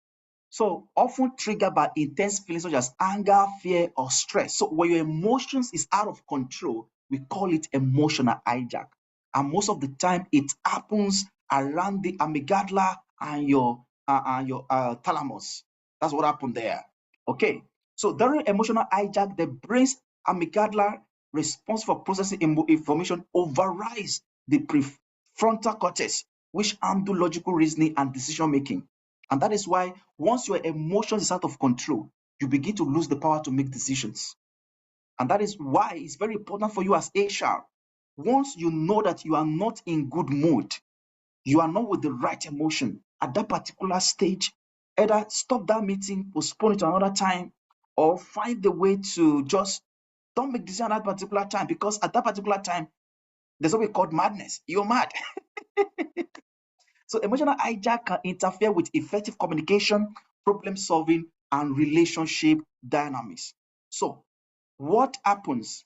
often triggered by intense feelings such as anger, fear, or stress. So when your emotions is out of control, we call it emotional hijack. And most of the time, it happens around the amygdala and your thalamus. That's what happened there. Okay. So during emotional hijack, the brain's amygdala responsible for processing information overrides the prefrontal cortex, which handle logical reasoning and decision making. And that is why once your emotions is out of control, you begin to lose the power to make decisions. And that is why it's very important for you as HR. Once you know that you are not in good mood, you are not with the right emotion at that particular stage, either stop that meeting, postpone it to another time, or find the way to just don't make decision at that particular time, because at that particular time, there's what we call madness. You're mad. So emotional hijack can interfere with effective communication, problem solving, and relationship dynamics. So what happens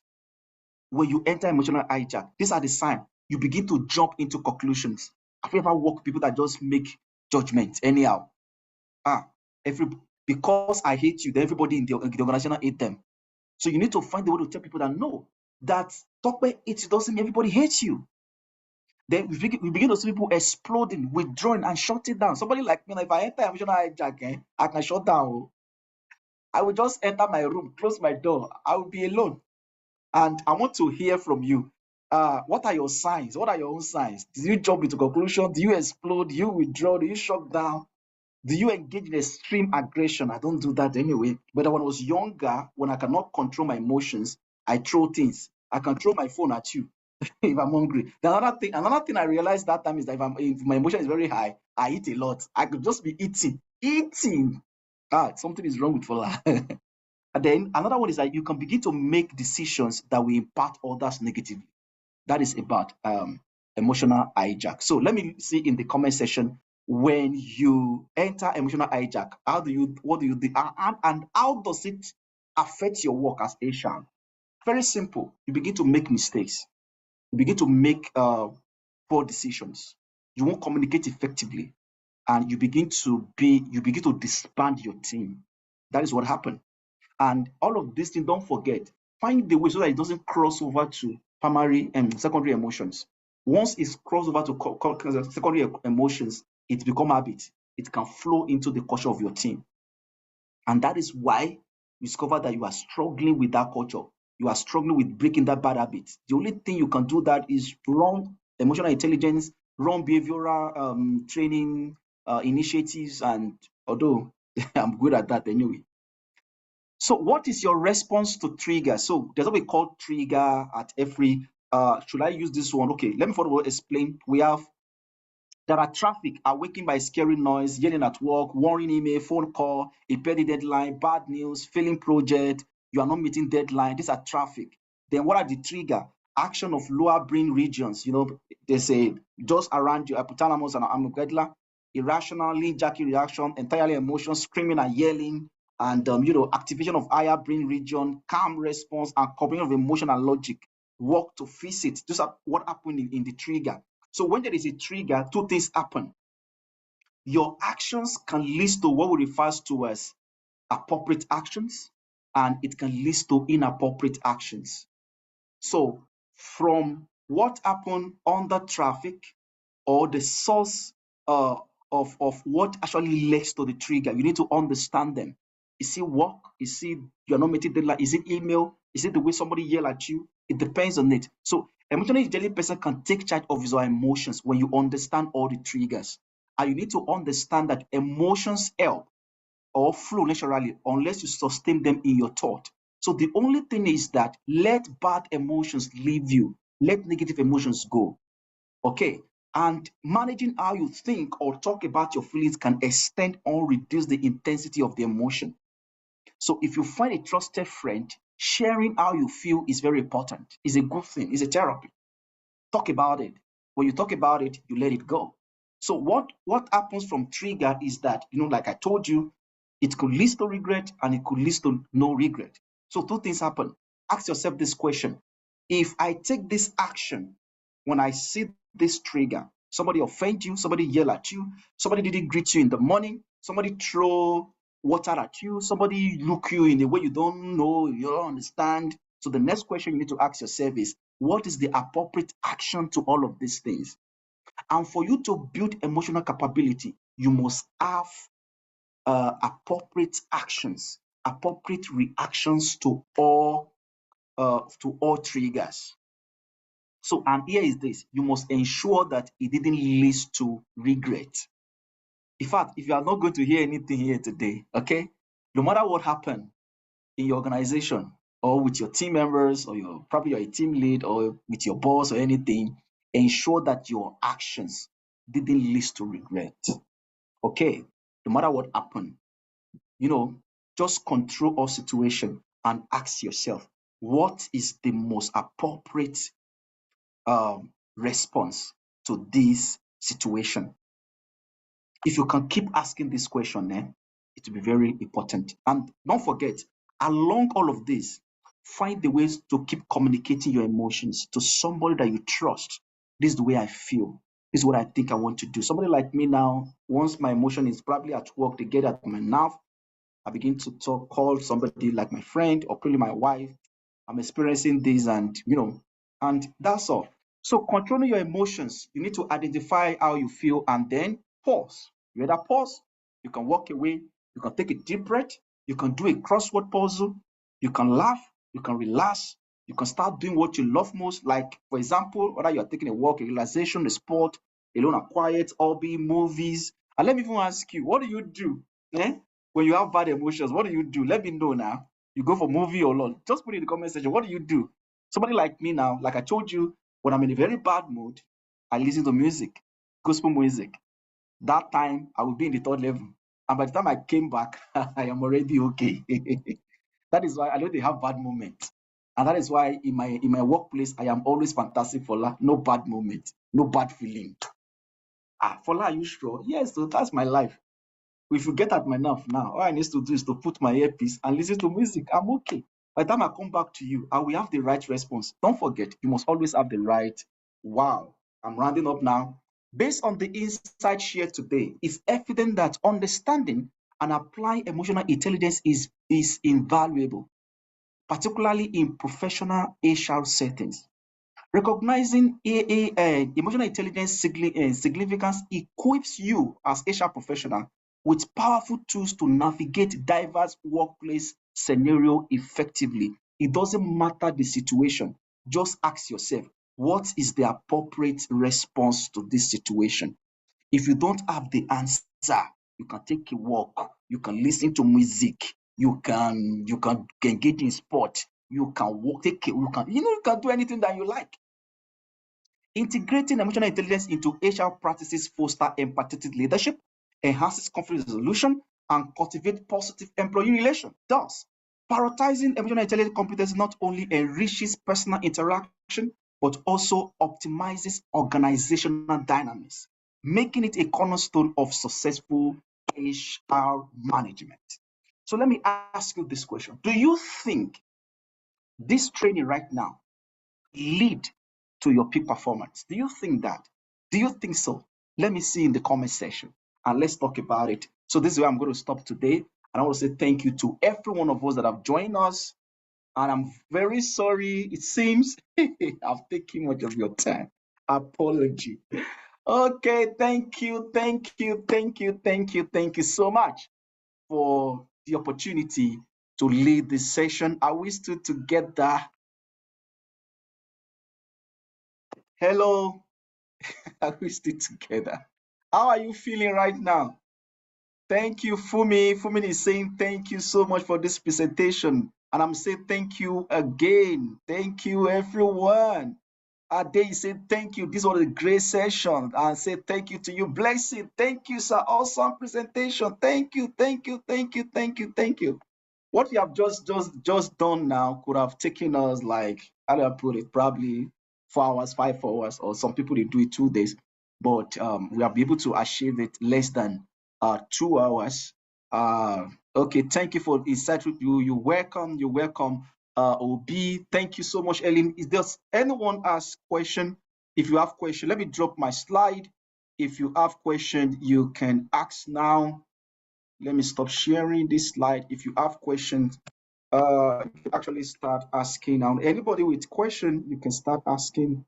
when you enter emotional hijack? These are the signs. You begin to jump into conclusions. Have you ever worked with people that just make judgments anyhow? Because I hate you, then everybody in the organization hate them. So you need to find a way to tell people that no, that talk by it doesn't mean everybody hates you. Then we begin to see people exploding, withdrawing, and shutting down. Somebody like me, if I enter emotional hijack, I can shut down. I will just enter my room, close my door. I will be alone. And I want to hear from you. What are your signs? What are your own signs? Do you jump into conclusion? Do you explode? Do you withdraw? Do you shut down? Do you engage in extreme aggression? I don't do that anyway. But when I was younger, when I cannot control my emotions, I throw things. I can throw my phone at you if I'm hungry. Another thing I realized that time is that if my emotion is very high, I eat a lot. I could just be eating. Something is wrong with Fola. And then another one is that you can begin to make decisions that will impact others negatively. That is about emotional hijack. So let me see in the comment section, when you enter emotional hijack, what do you do, and how does it affect your work as HR? Very simple. You begin to make mistakes. You begin to make poor decisions. You won't communicate effectively, and you begin to disband your team. That is what happened. And all of these things, don't forget, find the way so that it doesn't cross over to primary and secondary emotions. Once it's crossed over to secondary emotions, it becomes habit. It can flow into the culture of your team. And that is why you discover that you are struggling with that culture. You are struggling with breaking that bad habit. The only thing you can do that is run emotional intelligence, run behavioral training initiatives, and although I'm good at that anyway. So what is your response to trigger? So there's what we call trigger at every, should I use this one? Okay, let me first of all explain. There are traffic, awakened by scary noise, yelling at work, warning email, phone call, a petty deadline, bad news, failing project, you are not meeting deadline. These are traffic. Then what are the trigger? Action of lower brain regions. They say just around your hypothalamus and amygdala, irrational, limb-jerky reaction, entirely emotional, screaming and yelling, and activation of higher brain region, calm response, and combination of emotion and logic. Work to fix it. These are what happened in the trigger. So when there is a trigger, two things happen. Your actions can lead to what we refer to as appropriate actions, and it can lead to inappropriate actions. So from what happened under traffic, or the source of what actually leads to the trigger, you need to understand them. Is it work? Is it you're not meeting deadline? Is it email? Is it the way somebody yell at you? It depends on it. So emotionally intelligent person can take charge of his own emotions when you understand all the triggers. And you need to understand that emotions help, or flow naturally unless you sustain them in your thought. So the only thing is that let bad emotions leave you, let negative emotions go. Okay. And managing how you think or talk about your feelings can extend or reduce the intensity of the emotion. So if you find a trusted friend, sharing how you feel is very important. It's a good thing. It's a therapy. Talk about it. When you talk about it, you let it go. So what happens from trigger is that, like I told you, it could lead to regret and it could lead to no regret. So two things happen. Ask yourself this question. If I take this action when I see this trigger, somebody offend you, somebody yell at you, somebody didn't greet you in the morning, somebody throw water at you, somebody look you in a way you don't know, you don't understand. So the next question you need to ask yourself is, what is the appropriate action to all of these things? And for you to build emotional capability, you must have appropriate actions, appropriate reactions to all triggers. So, and here is this: you must ensure that it didn't lead to regret. In fact, if you are not going to hear anything here today, okay, no matter what happened in your organization or with your team members, or probably you're a team lead, or with your boss or anything, ensure that your actions didn't lead to regret. Okay, no matter what happened, just control all situation and ask yourself, what is the most appropriate response to this situation? If you can keep asking this question, it will be very important. And don't forget, along all of this, find the ways to keep communicating your emotions to somebody that you trust. This is the way I feel. This is what I think I want to do. Somebody like me now, once my emotion is probably at work, they get at my nerve, I begin to call somebody like my friend or probably my wife. I'm experiencing this, and that's all. So controlling your emotions, you need to identify how you feel and then pause. You either pause, you can walk away, you can take a deep breath, you can do a crossword puzzle, you can laugh, you can relax, you can start doing what you love most. Like, for example, whether you're taking a walk, a relaxation, a sport, alone or quiet, hobby, movies. And let me even ask you, what do you do? When you have bad emotions, what do you do? Let me know now. You go for movie or not? Just put it in the comment section. What do you do? Somebody like me now, like I told you, when I'm in a very bad mood, I listen to music, gospel music. That time I will be in the third level. And by the time I came back, I am already okay. That is why I know they have bad moments. And that is why in my workplace, I am always fantastic for no bad moment, no bad feeling. Fola, are you sure? Yes, so that's my life. If you get at my nerve now, all I need to do is to put my earpiece and listen to music. I'm okay. By the time I come back to you, I will have the right response. Don't forget, you must always have the right. Wow. I'm rounding up now. Based on the insight shared today, it's evident that understanding and applying emotional intelligence is invaluable, particularly in professional HR settings. Recognizing emotional intelligence significance equips you as HR professional with powerful tools to navigate diverse workplace scenario effectively. It doesn't matter the situation. Just ask yourself, what is the appropriate response to this situation? If you don't have the answer, you can take a walk, you can listen to music, you can engage in sport, you can walk, you can do anything that you like. Integrating emotional intelligence into HR practices foster empathetic leadership, enhances conflict resolution, and cultivate positive employee relations. Thus, prioritizing emotional intelligence competence not only enriches personal interaction, but also optimizes organizational dynamics, making it a cornerstone of successful HR management. So let me ask you this question. Do you think this training right now lead to your peak performance? Do you think that? Do you think so? Let me see in the comment section and let's talk about it. So this is where I'm going to stop today. And I want to say thank you to every one of us that have joined us. And I'm very sorry. It seems I've taken much of your time. Apology. Okay, thank you, thank you, thank you, thank you, thank you so much for the opportunity to lead this session. Are we still together? Hello. Are we still together? How are you feeling right now? Thank you, Fumi. Fumi is saying thank you so much for this presentation. And I'm saying thank you again. Thank you, everyone. Ade said thank you. This was a great session. And say thank you to you. Blessing. Thank you, sir. Awesome presentation. Thank you, thank you, thank you, thank you, thank you. What you have just done now could have taken us like, how do I put it, probably 4 hours, 5 hours, or some people they do it 2 days. But we have been able to achieve it less than 2 hours. Okay, thank you for insightful. You welcome, you welcome. Obi, thank you so much, Ellen. Is does anyone ask question? If you have question, let me drop my slide. If you have question, you can ask now. Let me stop sharing this slide. If you have questions, you can actually start asking now. Anybody with question, you can start asking.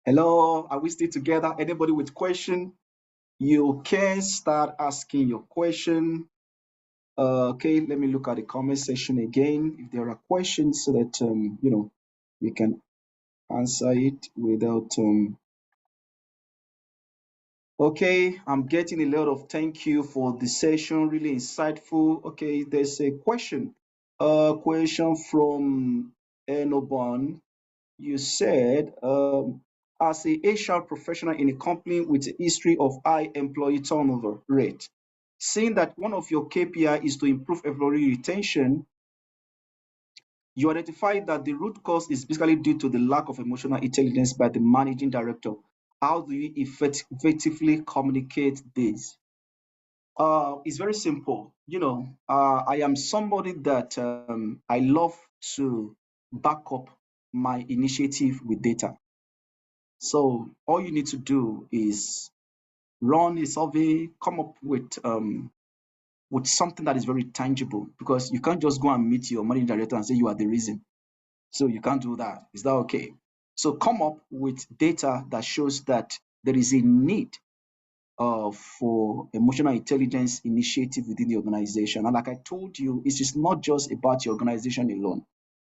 Hello, are we still together? Anybody with question, you can start asking your question. Okay, let me look at the comment section again. If there are questions, so that we can answer it without. Okay, I'm getting a lot of thank you for the session. Really insightful. Okay, there's a question. Question from Enoban. You said, as a HR professional in a company with a history of high employee turnover rate, seeing that one of your KPI is to improve employee retention, you identified that the root cause is basically due to the lack of emotional intelligence by the managing director. How do you effectively communicate this? It's very simple. I am somebody that I love to back up my initiative with data. So all you need to do is run a survey, come up with something that is very tangible, because you can't just go and meet your managing director and say you are the reason. So you can't do that. Is that okay? So come up with data that shows that there is a need for emotional intelligence initiative within the organization. And like I told you, it is not just about your organization alone.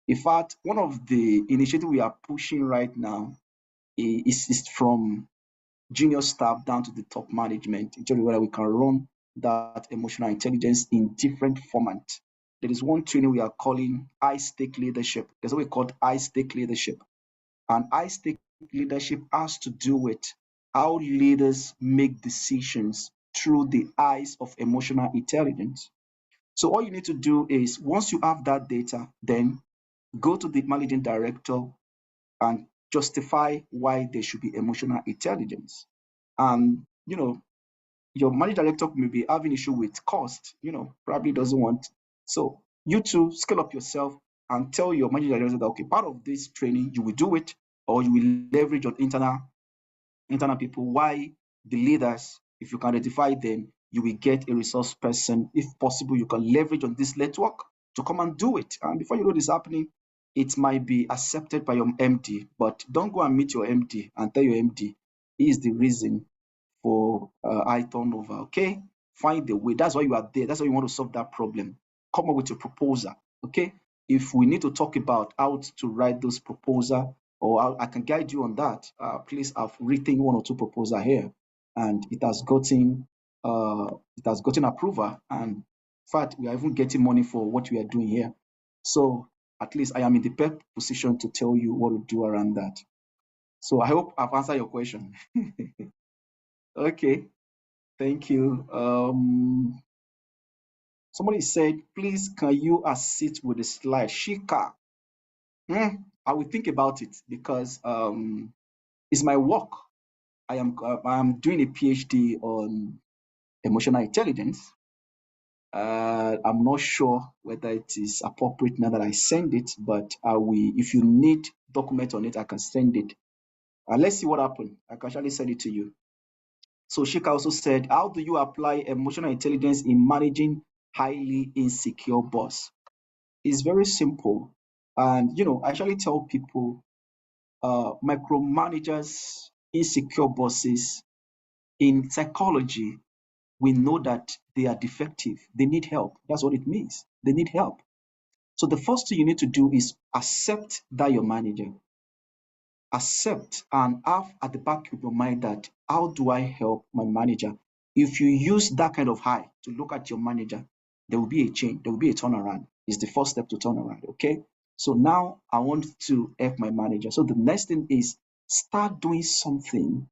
In fact, one of the initiatives we are pushing right now is from junior staff down to the top management, whether we can run that emotional intelligence in different formats. There is one training we are calling high stake leadership. There's what we call high stake leadership. And high stake leadership has to do with how leaders make decisions through the eyes of emotional intelligence. So all you need to do is, once you have that data, then go to the managing director and justify why there should be emotional intelligence. And your managing director may be having issue with cost, probably doesn't want. So you too scale up yourself and tell your managing director that, okay, part of this training you will do it, or you will leverage on internal people. Why the leaders, if you can identify them, you will get a resource person. If possible, you can leverage on this network to come and do it. And before you know this happening, it might be accepted by your MD, but don't go and meet your MD and tell your MD he is the reason for high turnover. Okay, find the way. That's why you are there. That's why you want to solve that problem. Come up with a proposal. Okay, if we need to talk about how to write those proposal, or I can guide you on that. Please, I've written 1 or 2 proposal here, and it has gotten approval. And in fact, we are even getting money for what we are doing here. So at least I am in the best position to tell you what to do around that. So I hope I've answered your question. Okay, thank you. Somebody said, please, can you assist with the slide? Shika. I will think about it, because it's my work. I'm doing a PhD on emotional intelligence. I'm not sure whether it is appropriate now that I send it, but I will. If you need document on it, I can send it. Let's see what happens. I can actually send it to you. So Shika also said, how do you apply emotional intelligence in managing highly insecure boss? It's very simple. And I actually tell people, micromanagers, insecure bosses, in psychology, we know that they are defective. They need help. That's what it means. They need help. So the first thing you need to do is accept that your manager. accept and have at the back of your mind that how do I help my manager? If you use that kind of eye to look at your manager, there will be a change, there will be a turnaround. It's the first step to turn around. Okay. So now I want to help my manager. So the next thing is start doing something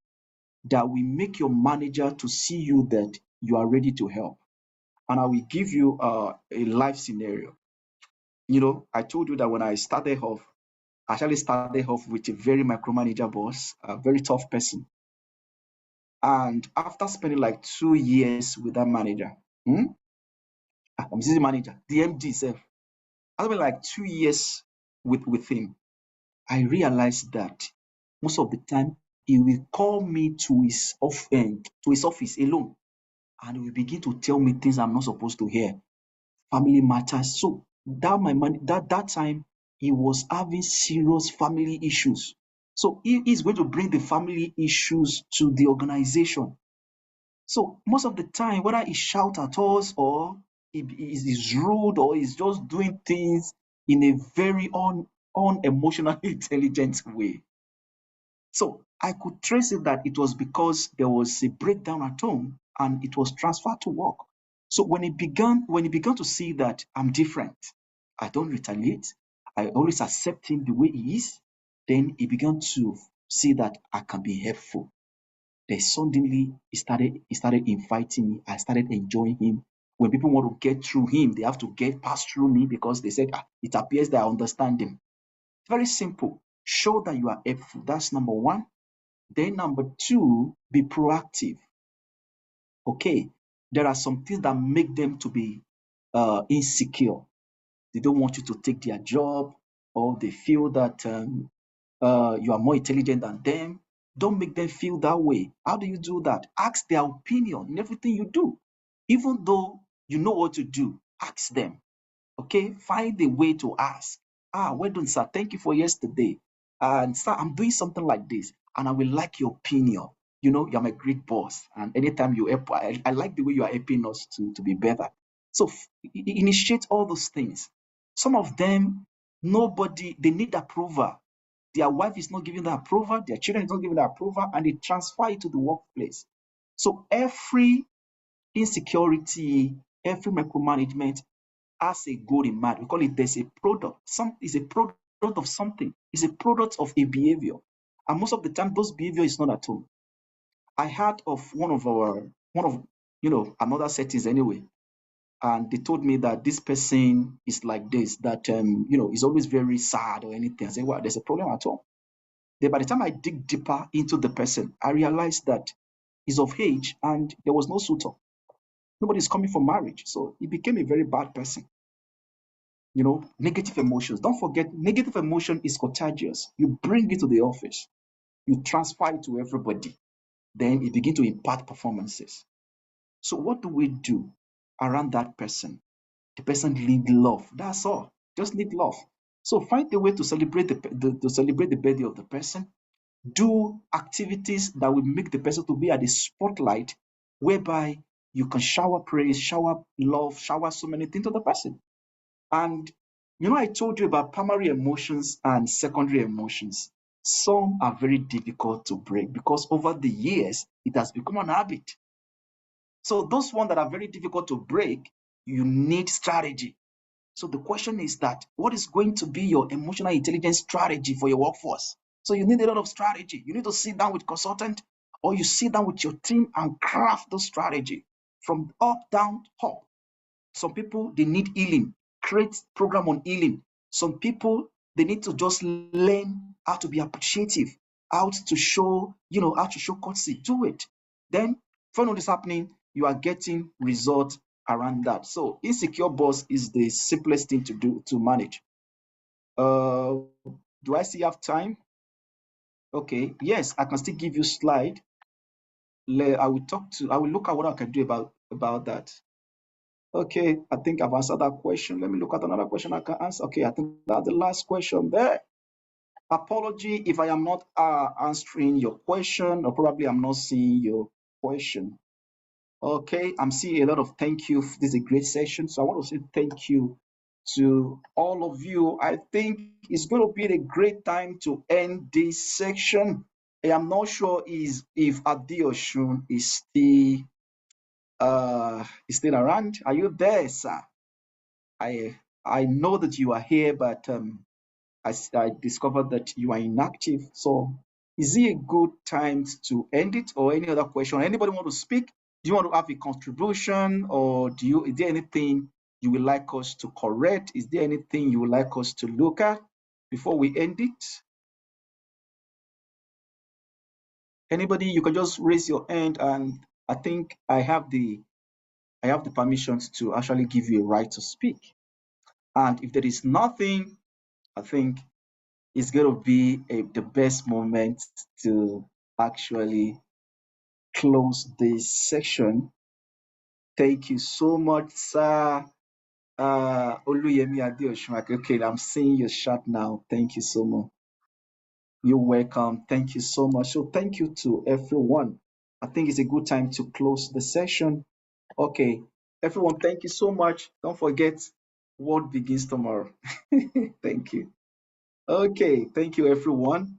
that will make your manager to see you that you are ready to help. And I will give you a life scenario. I told you that when I started off, I actually started off with a very micromanager boss, a very tough person. And after spending like 2 years with that manager, I'm saying manager, the MD itself, after like 2 years with him, I realized that most of the time he will call me to his office alone, and he will begin to tell me things I'm not supposed to hear, family matters. So that time he was having serious family issues. So he is going to bring the family issues to the organization. So most of the time, whether he shout at us or he is rude or he's just doing things in a very unemotionally intelligent way. So I could trace it that it was because there was a breakdown at home and it was transferred to work. So when he began to see that I'm different, I don't retaliate, I always accept him the way he is, then he began to see that I can be helpful. Then suddenly he started inviting me. I started enjoying him. When people want to get through him, they have to get past through me because they said, it appears that I understand him. Very simple. Show that you are helpful. That's number one. Then number two, be proactive. Okay. There are some things that make them to be insecure. They don't want you to take their job, or they feel that you are more intelligent than them. Don't make them feel that way. How do you do that? Ask their opinion in everything you do. Even though you know what to do, ask them. Okay, find a way to ask. Well done, sir. Thank you for yesterday. And sir, I'm doing something like this, and I will like your opinion. You're my great boss, and anytime you help, I like the way you are helping us to be better. So initiate all those things. Some of them, nobody, they need approval. Their wife is not giving the approval, their children is not giving the approval, and they transfer it to the workplace. So every insecurity, every micromanagement has a goal in mind. We call it there's a product. Is a product of something. It's a product of a behavior. And most of the time, those behavior is not at home. I heard of one of another settings anyway. And they told me that this person is like this, that is always very sad or anything. I said, well, there's a problem at home. Then by the time I dig deeper into the person, I realized that he's of age and there was no suitor. Nobody's coming for marriage. So he became a very bad person. Negative emotions. Don't forget, negative emotion is contagious. You bring it to the office, you transfer it to everybody, then it begin to impact performances. So what do we do around that person? The person need love. That's all. Just need love. So find a way to celebrate the birthday of the person. Do activities that will make the person to be at the spotlight, whereby you can shower praise, shower love, shower so many things to the person. And I told you about primary emotions and secondary emotions. Some are very difficult to break because over the years, it has become an habit. So those ones that are very difficult to break, you need strategy. So the question is that what is going to be your emotional intelligence strategy for your workforce? So you need a lot of strategy. You need to sit down with consultant, or you sit down with your team and craft the strategy from up, down, up. Some people, they need healing. Create program on healing. Some people, they need to just learn how to be appreciative, how to show courtesy. Do it. Then, when all is happening, you are getting results around that. So, insecure boss is the simplest thing to do to manage. Do I still have time? Okay. Yes, I can still give you slide. I will look at what I can do about that. Okay, I think I've answered that question. Let me look at another question I can answer. Okay, I think that's the last question there. Apology if I am not answering your question, or probably I'm not seeing your question. Okay, I'm seeing a lot of thank you. This is a great session. So I want to say thank you to all of you. I think it's going to be a great time to end this section. I am not sure if Adeosun is still around. Are you there, sir? I know that you are here, but I discovered that you are inactive. So is it a good time to end it, or any other question? Anybody want to speak? Do you want to have a contribution, or is there anything you would like us to correct? Is there anything you would like us to look at before we end it? Anybody, you can just raise your hand, and I think I have the permissions to actually give you a right to speak. And if there is nothing, I think it's going to be the best moment to actually close this section. Thank you so much, sir. Oluyemi Adeosun. Okay, I'm seeing your chat now. Thank you so much. You're welcome. Thank you so much. So thank you to everyone. I think it's a good time to close the session. Okay, everyone, thank you so much. Don't forget, world begins tomorrow. Thank you. Okay, thank you, everyone.